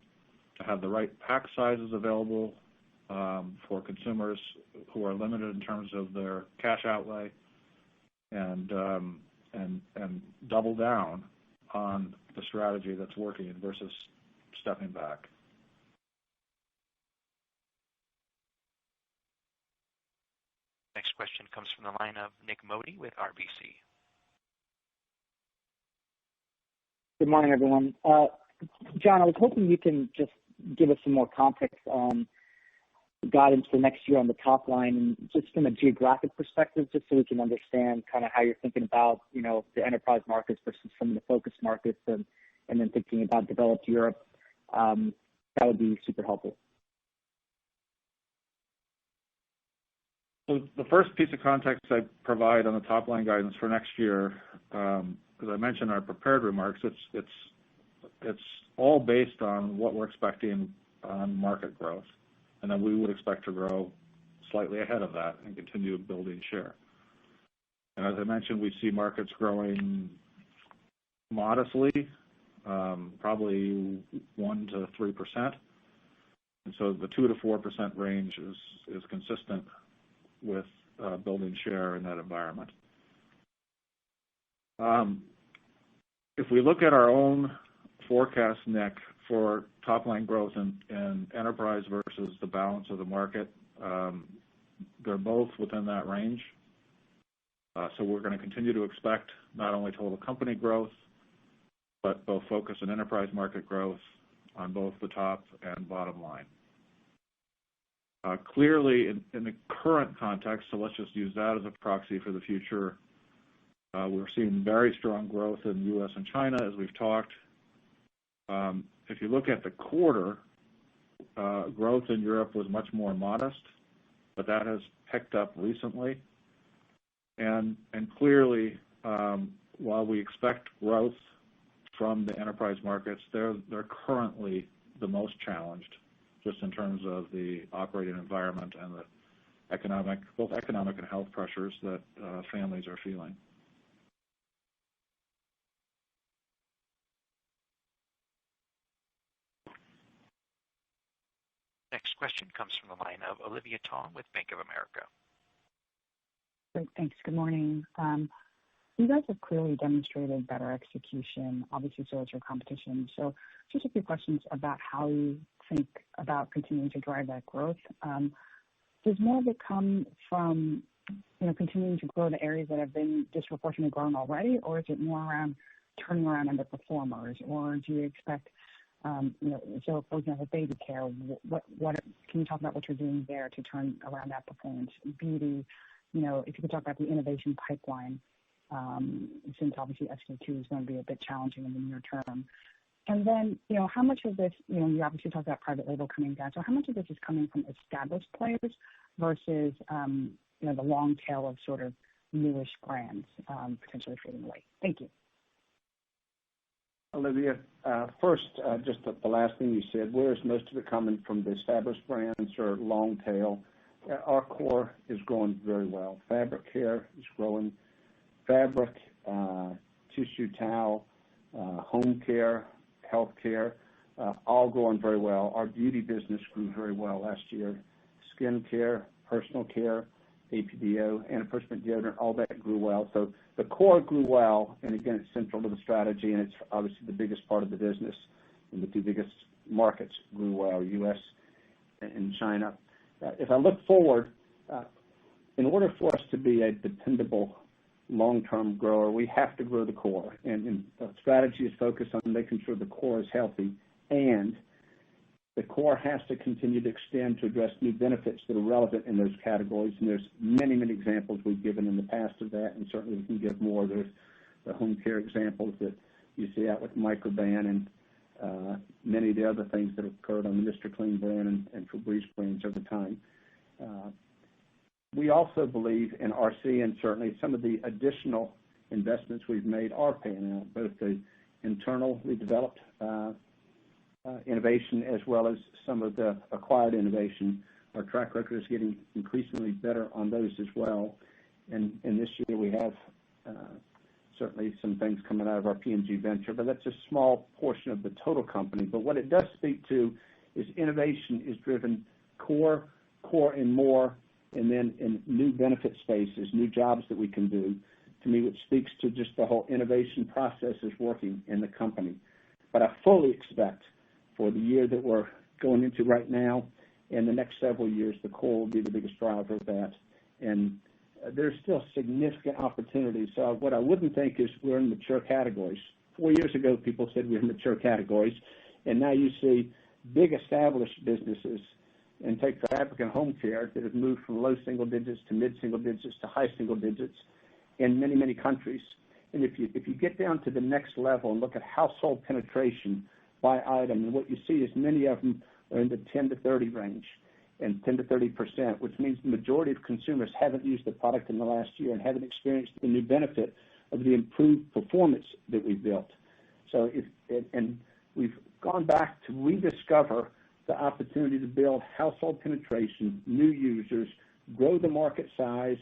to have the right pack sizes available for consumers who are limited in terms of their cash outlay, and double down on the strategy that's working versus stepping back. Next question comes from the line of Nick Modi with RBC. Good morning, everyone. John, I was hoping you can just give us some more context on guidance for next year on the top line, and just from a geographic perspective, just so we can understand kind of how you're thinking about, the enterprise markets versus some of the focus markets, and then thinking about developed Europe. That would be super helpful. So the first piece of context I provide on the top line guidance for next year, as I mentioned in our prepared remarks, it's all based on what we're expecting on market growth, and then we would expect to grow slightly ahead of that and continue building share. And as I mentioned, we see markets growing modestly, probably 1 to 3%, and so the 2 to 4% range is consistent with building share in that environment. If we look at our own forecast, Nick, for top-line growth in enterprise versus the balance of the market, they're both within that range. So we're going to continue to expect not only total company growth, but both focus and enterprise market growth on both the top and bottom line. Clearly, in the current context, so let's just use that as a proxy for the future, we're seeing very strong growth in the U.S. and China, as we've talked. If you look at the quarter, growth in Europe was much more modest, but that has picked up recently. And clearly, while we expect growth from the enterprise markets, they're currently the most challenged, just in terms of the operating environment and the both economic and health pressures that families are feeling. Next question comes from the line of Olivia Tong with Bank of America. Great, thanks. Good morning. You guys have clearly demonstrated better execution, obviously so has your competition. So just a few questions about how you think about continuing to drive that growth. Does more of it come from continuing to grow the areas that have been disproportionately grown already, or is it more around turning around underperformers, or do you expect, so for example, baby care, what can you talk about what you're doing there to turn around that performance? Beauty, if you could talk about the innovation pipeline, since obviously SK2 is going to be a bit challenging in the near term. And then, how much of this, you obviously talked about private label coming down, so how much of this is coming from established players versus, the long tail of sort of newish brands potentially fading away? Thank you. Olivia, first, just the last thing you said, where is most of it coming from, the established brands or long tail? Our core is growing very well. Fabric care is growing. Fabric, tissue towel, home care, health care, all growing very well. Our beauty business grew very well last year. Skin care, personal care, APDO, antiperspirant deodorant, all that grew well. So the core grew well, and again, it's central to the strategy, and it's obviously the biggest part of the business, and the two biggest markets grew well, U.S. and China. If I look forward, in order for us to be a dependable long-term grower, we have to grow the core, and the strategy is focused on making sure the core is healthy, and the core has to continue to extend to address new benefits that are relevant in those categories, and there's many, many examples we've given in the past of that, and certainly we can give more. There's the home care examples that you see out with Microban and many of the other things that have occurred on the Mr. Clean brand and Febreze brands over time. We also believe in RC, and certainly some of the additional investments we've made are paying out, both the internally developed innovation as well as some of the acquired innovation. Our track record is getting increasingly better on those as well. And this year we have certainly some things coming out of our P&G venture, but that's a small portion of the total company. But what it does speak to is innovation is driven core and more, and then in new benefit spaces, new jobs that we can do to me, which speaks to just the whole innovation process is working in the company. But I fully expect for the year that we're going into right now and the next several years, the core will be the biggest driver of that. And there's still significant opportunities. So what I wouldn't think is we're in mature categories. 4 years ago, people said we were in mature categories, and now you see big established businesses, and take fabric and home care, that have moved from low single digits to mid single digits to high single digits in many, many countries. And if you get down to the next level and look at household penetration by item, and what you see is many of them are in the 10 to 30 range, and 10 to 30%, which means the majority of consumers haven't used the product in the last year and haven't experienced the new benefit of the improved performance that we've built. So and we've gone back to rediscover the opportunity to build household penetration, new users, grow the market size,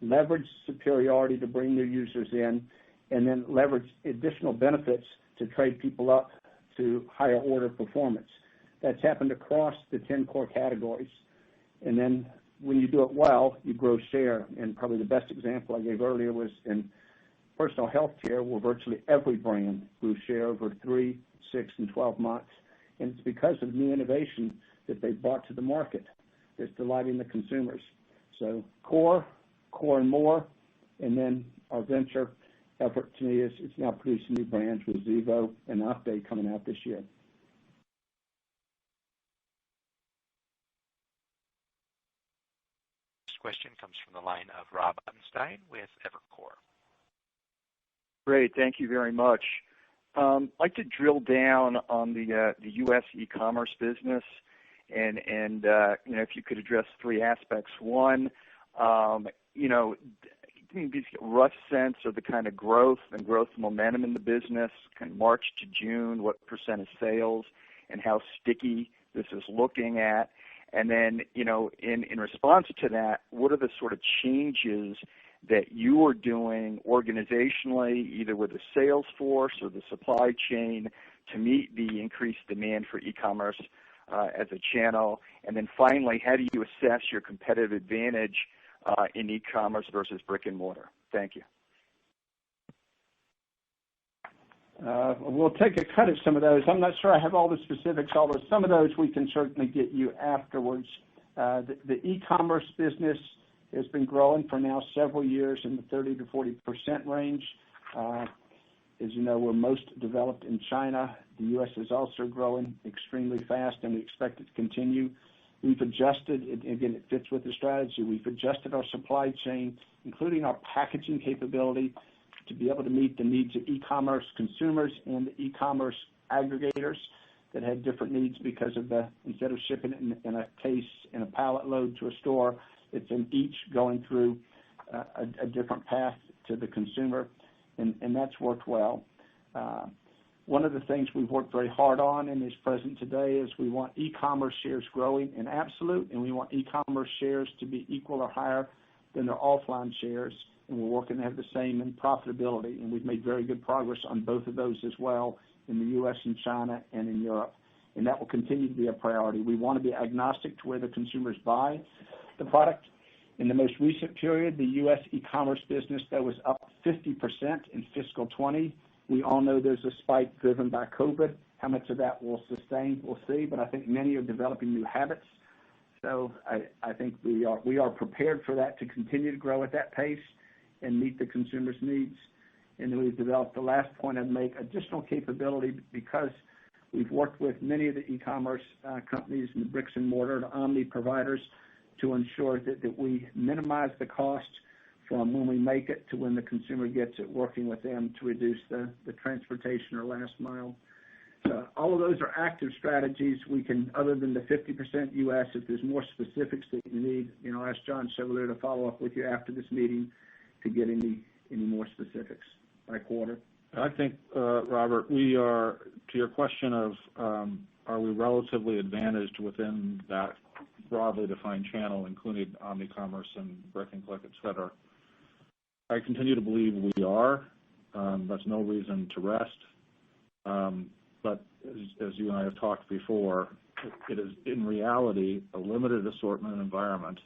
leverage superiority to bring new users in, and then leverage additional benefits to trade people up to higher order performance. That's happened across the 10 core categories. And then when you do it well, you grow share. And probably the best example I gave earlier was in personal health care, where virtually every brand grew share over 3, 6, and 12 months. And it's because of new innovation that they brought to the market that's delighting the consumers. So core and more, and then our venture effort to me is it's now producing new brands with Xevo and Update coming out this year. This question comes from the line of Rob Einstein with Evercore. Great, thank you very much. I'd like to drill down on the U.S. e-commerce business, and if you could address three aspects. One, give me a rough sense of the kind of growth and growth momentum in the business, kind of March to June, what % of sales, and how sticky this is looking at. And then, in response to that, what are the sort of changes that you are doing organizationally, either with the sales force or the supply chain, to meet the increased demand for e-commerce as a channel? And then finally, how do you assess your competitive advantage in e-commerce versus brick and mortar? Thank you. We'll take a cut at some of those. I'm not sure I have all the specifics, although some of those we can certainly get you afterwards. The e-commerce business has been growing for now several years in the 30 to 40% range. As you know, we're most developed in China. The U.S. is also growing extremely fast, and we expect it to continue. We've adjusted, again, it fits with the strategy. We've adjusted our supply chain, including our packaging capability, to be able to meet the needs of e-commerce consumers and the e-commerce aggregators that had different needs because of instead of shipping it in a case, in a pallet load to a store, it's in each going through a different path to the consumer, and that's worked well. One of the things we've worked very hard on and is present today is we want e-commerce shares growing in absolute, and we want e-commerce shares to be equal or higher than their offline shares, and we're working to have the same in profitability, and we've made very good progress on both of those as well in the U.S. and China and in Europe, and that will continue to be a priority. We want to be agnostic to where the consumers buy the product. In the most recent period, the U.S. e-commerce business that was up 50% in fiscal 20. We all know there's a spike driven by COVID. How much of that will sustain, we'll see, but I think many are developing new habits. So I think we are prepared for that to continue to grow at that pace and meet the consumer's needs. And then we've developed, the last point I'd make, additional capability because we've worked with many of the e-commerce companies and the bricks and mortar, the omni providers, to ensure that we minimize the cost from when we make it to when the consumer gets it, working with them to reduce the transportation or last mile. All of those are active strategies. We can, other than the 50% U.S., if there's more specifics that you need, I'll ask John Chevalier to follow up with you after this meeting to get any more specifics by quarter. I think, Robert, we are, to your question of are we relatively advantaged within that broadly defined channel, including omni-commerce and brick and click, et cetera, I continue to believe we are. That's no reason to rest. But as you and I have talked before, it is in reality a limited assortment environment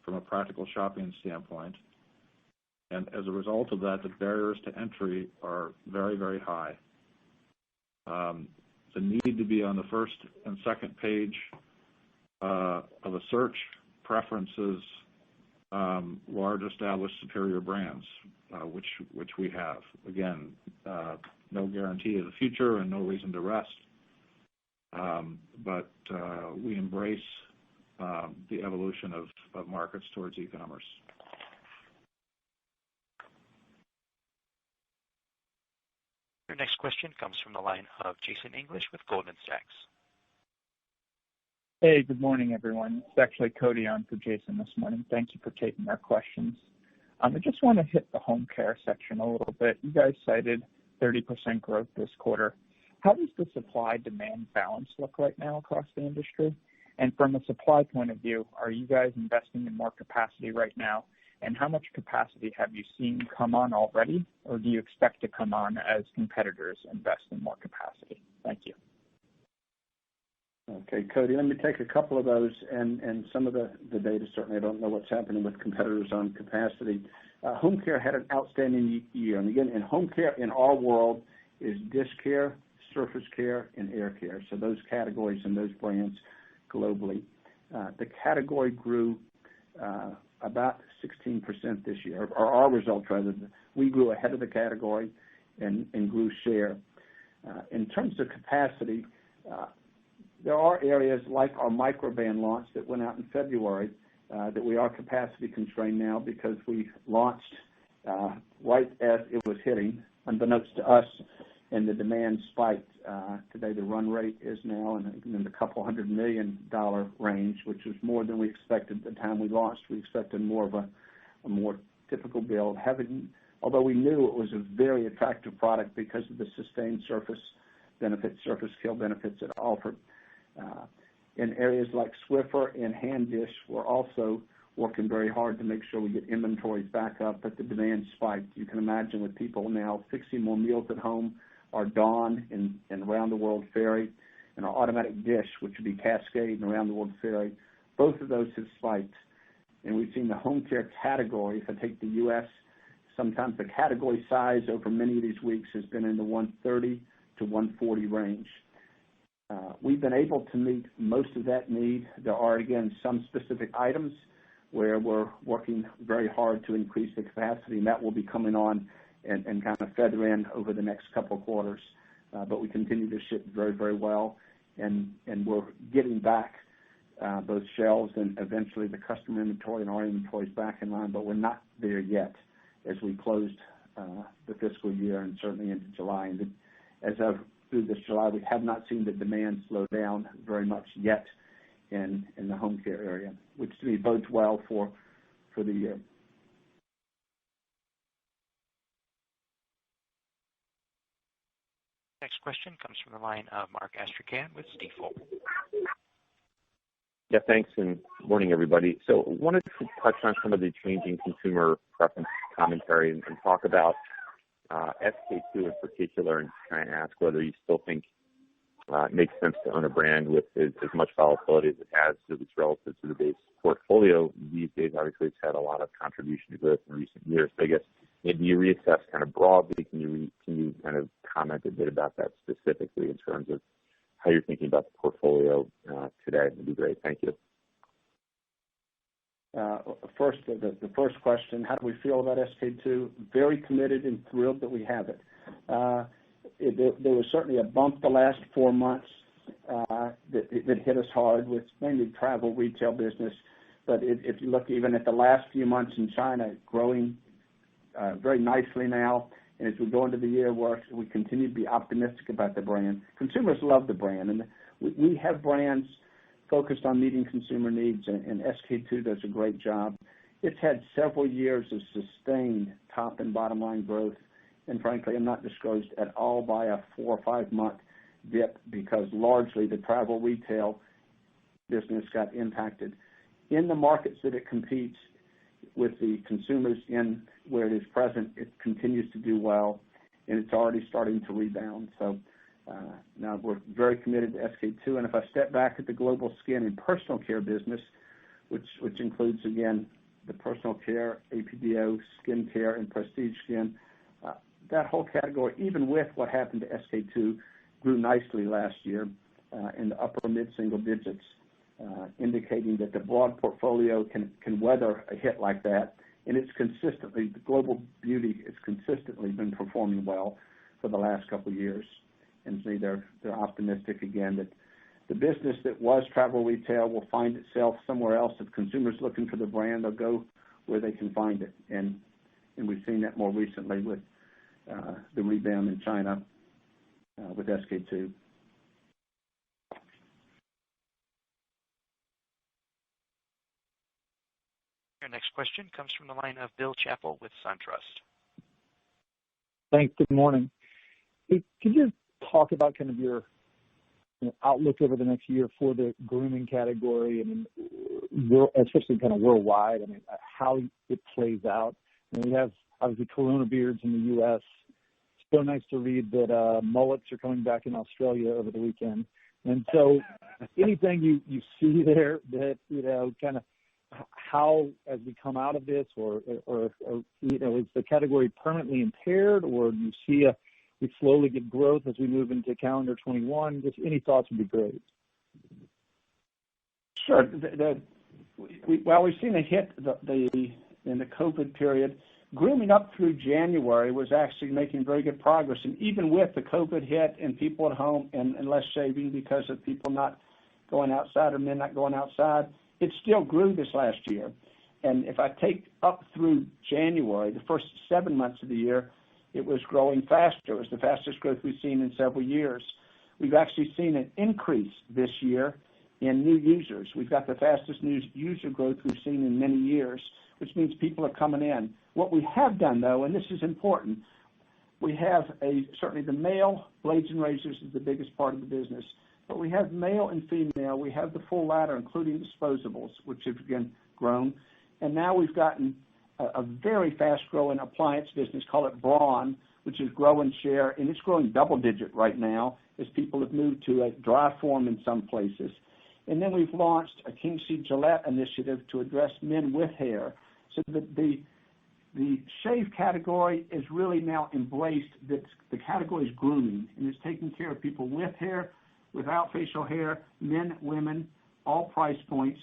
from a practical shopping standpoint. And as a result of that, the barriers to entry are very, very high. The need to be on the first and second page of a search preferences large, established, superior brands, which we have. Again, no guarantee of the future and no reason to rest, but we embrace the evolution of markets towards e-commerce. Your next question comes from the line of Jason English with Goldman Sachs. Hey, good morning, everyone. It's actually Cody on for Jason this morning. Thank you for taking our questions. I just want to hit the home care section a little bit. You guys cited 30% growth this quarter. How does the supply-demand balance look right now across the industry? And from a supply point of view, are you guys investing in more capacity right now? And how much capacity have you seen come on already, or do you expect to come on as competitors invest in more capacity? Thank you. Okay, Cody, let me take a couple of those, and some of the data, certainly I don't know what's happening with competitors on capacity. Home care had an outstanding year. And again, in home care in our world is Discare, surface care, and air care. So those categories and those brands globally. The category grew about 16% this year, or our results rather. We grew ahead of the category and grew share. In terms of capacity, there are areas like our microban launch that went out in February that we are capacity constrained now because we launched right as it was hitting, unbeknownst to us, and the demand spiked. Today the run rate is now in the couple $100 million range, which is more than we expected at the time we launched. We expected more of a more typical build. Although we knew it was a very attractive product because of the sustained surface benefits, surface kill benefits it offered. In areas like Swiffer and Hand Dish, we're also working very hard to make sure we get inventories back up, but the demand spiked. You can imagine with people now fixing more meals at home, our Dawn and Around the World Fairy, and our automatic dish, which would be Cascade and Around the World Fairy, both of those have spiked. And we've seen the home care category, if I take the U.S., sometimes the category size over many of these weeks has been in the 130 to 140 range. We've been able to meet most of that need. There are, again, some specific items where we're working very hard to increase the capacity, and that will be coming on and kind of feather in over the next couple of quarters. But we continue to ship very, very well, and we're getting back those shelves and eventually the customer inventory and our inventories back in line, but we're not there yet as we closed the fiscal year and certainly into July. And as of through this July, we have not seen the demand slow down very much yet in the home care area, which to me bodes well for the year. Next question comes from the line of Mark Astrachan with Stifel. Yeah, thanks, and morning, everybody. So I wanted to touch on some of the changing consumer preference commentary and talk about SK2 in particular, and try and ask whether you still think it makes sense to own a brand with as much volatility as it has, at least relative to the base portfolio. These days, obviously, it's had a lot of contribution to growth in recent years. So I guess maybe you reassess kind of broadly. Can you kind of comment a bit about that specifically in terms of how you're thinking about the portfolio today? That'd be great. Thank you. First, the first question, how do we feel about SK2? Very committed and thrilled that we have it. There was certainly a bump the last 4 months that hit us hard with mainly travel retail business. But if you look even at the last few months in China, growing very nicely now. And as we go into the year, we continue to be optimistic about the brand. Consumers love the brand, and we have brands focused on meeting consumer needs, and SK2 does a great job. It's had several years of sustained top and bottom line growth, and frankly, I'm not discouraged at all by a 4 or 5 month dip because largely the travel retail business got impacted. In the markets that it competes with the consumers in where it is present, it continues to do well, and it's already starting to rebound. So now we're very committed to SK2. And if I step back at the global skin and personal care business, which includes, again, the personal care, APDO, skin care, and prestige skin. That whole category, even with what happened to SK2, grew nicely last year in the upper mid-single digits, indicating that the broad portfolio can weather a hit like that. And it's consistently, the global beauty has consistently been performing well for the last couple of years. And so they're optimistic again that the business that was travel retail will find itself somewhere else. If consumers looking for the brand, they'll go where they can find it. And we've seen that more recently with the rebound in China with SK2. Your next question comes from the line of Bill Chappell with SunTrust. Thanks. Good morning. Hey, could you talk about kind of your outlook over the next year for the grooming category, and especially kind of worldwide? I mean, how it plays out. And we have obviously Corona beards in the U.S. It's so nice to read that mullets are coming back in Australia over the weekend. And so, anything you see there that kind of how, as we come out of this, or is the category permanently impaired, or do you see we slowly get growth as we move into calendar 21? Just any thoughts would be great. Sure. We've seen a hit in the COVID period. Grooming up through January was actually making very good progress, and even with the COVID hit and people at home and less shaving because of people not going outside or men not going outside, it still grew this last year. And if I take up through January, the first 7 months of the year, it was growing faster. It was the fastest growth we've seen in several years. We've actually seen an increase this year in new users. We've got the fastest new user growth we've seen in many years, which means people are coming in. What we have done, though, and this is important, we have certainly the male blades and razors is the biggest part of the business, but we have male and female. We have the full ladder, including disposables, which have, again, grown. And now we've gotten a very fast-growing appliance business, call it Braun, which is growing share, and it's growing double-digit right now as people have moved to a dry form in some places. And then we've launched a King C. Gillette initiative to address men with hair. So the shave category is really now embraced that the category is grooming, and it's taking care of people with hair, without facial hair, men, women, all price points.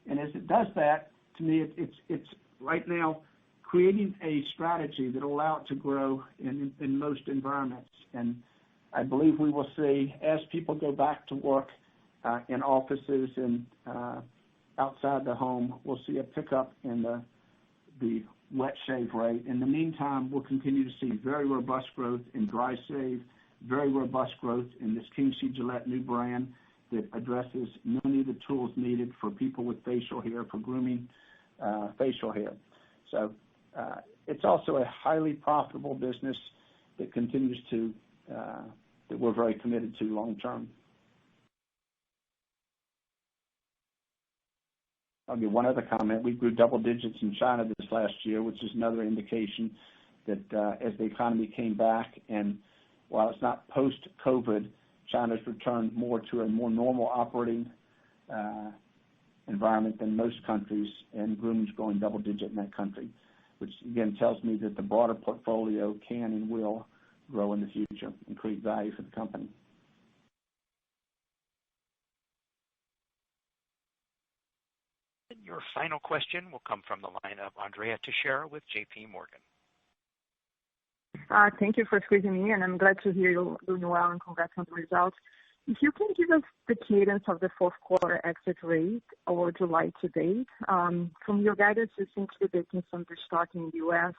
And as it does that, to me, it's right now creating a strategy that will allow it to grow in most environments. And I believe we will see, as people go back to work in offices and outside the home, we'll see a pickup in the wet shave rate. In the meantime, we'll continue to see very robust growth in dry shave, very robust growth in this King C. Gillette new brand that addresses many of the tools needed for people with facial hair, for grooming facial hair. So it's also a highly profitable business that continues to, that we're very committed to long term. I'll give one other comment. We grew double digits in China this last year, which is another indication that as the economy came back, and while it's not post-COVID, China's returned more to a more normal operating environment than most countries, and grooming's growing double digit in that country, which again tells me that the broader portfolio can and will grow in the future and create value for the company. Your final question will come from the line of Andrea Teixeira with J.P. Morgan. Thank you for squeezing me in. I'm glad to hear you doing well, and congrats on the results. If you can give us the cadence of the fourth quarter exit rate or July to date. From your guidance, you seem to be making some restocking in the U.S.,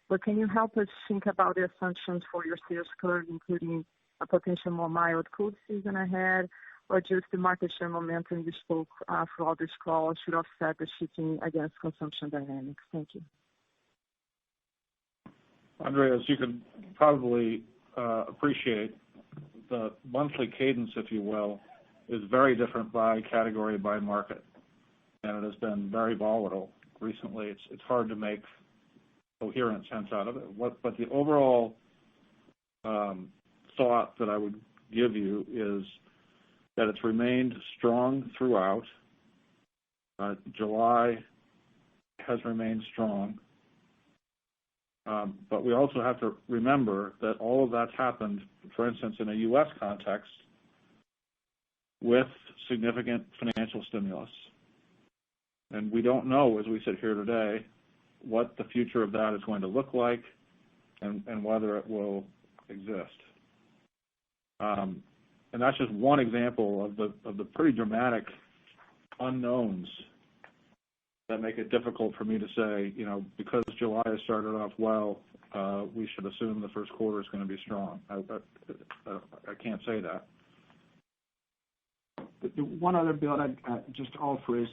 but can you help us think about the assumptions for your sales curve, including a potential more mild cold season ahead, or just the market share momentum you spoke throughout this call should offset the shifting against consumption dynamics? Thank you. Andrea, as you can probably appreciate, the monthly cadence, if you will, is very different by category, by market, and it has been very volatile recently. It's hard to make coherent sense out of it. But the overall thought that I would give you is that it's remained strong throughout. July has remained strong. But we also have to remember that all of that's happened, for instance, in a U.S. context, with significant financial stimulus. And we don't know, as we sit here today, what the future of that is going to look like and whether it will exist. And that's just one example of the pretty dramatic unknowns that make it difficult for me to say, because July has started off well, we should assume the first quarter is going to be strong. I can't say that. The one other bill I'd just offer is,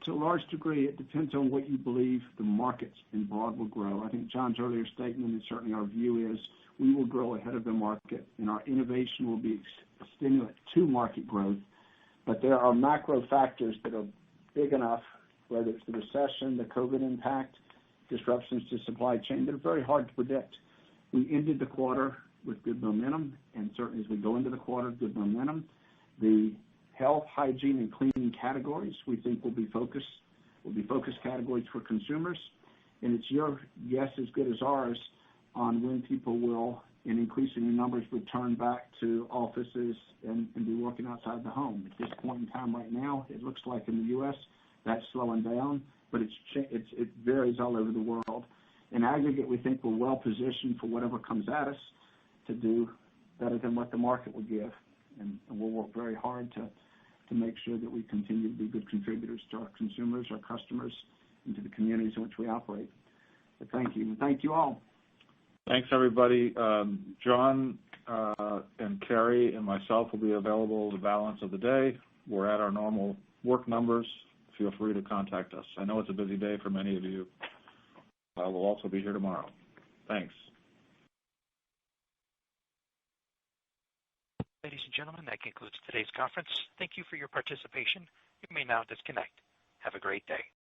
to a large degree, it depends on what you believe the markets in broad will grow. I think John's earlier statement, and certainly our view, is we will grow ahead of the market, and our innovation will be a stimulant to market growth. But there are macro factors that are big enough, whether it's the recession, the COVID impact, disruptions to supply chain, that are very hard to predict. We ended the quarter with good momentum, and certainly as we go into the quarter, good momentum. The health, hygiene, and cleaning categories we think will be focus categories for consumers. And it's your guess as good as ours on when people will, in increasing numbers, return back to offices and be working outside the home. At this point in time right now, it looks like in the U.S. that's slowing down, but it varies all over the world. In aggregate, we think we're well positioned for whatever comes at us to do better than what the market will give. And we'll work very hard to make sure that we continue to be good contributors to our consumers, our customers, and to the communities in which we operate. But thank you. And thank you all. Thanks, everybody. John and Carrie and myself will be available the balance of the day. We're at our normal work numbers. Feel free to contact us. I know it's a busy day for many of you. We'll also be here tomorrow. Thanks. Ladies and gentlemen, that concludes today's conference. Thank you for your participation. You may now disconnect. Have a great day.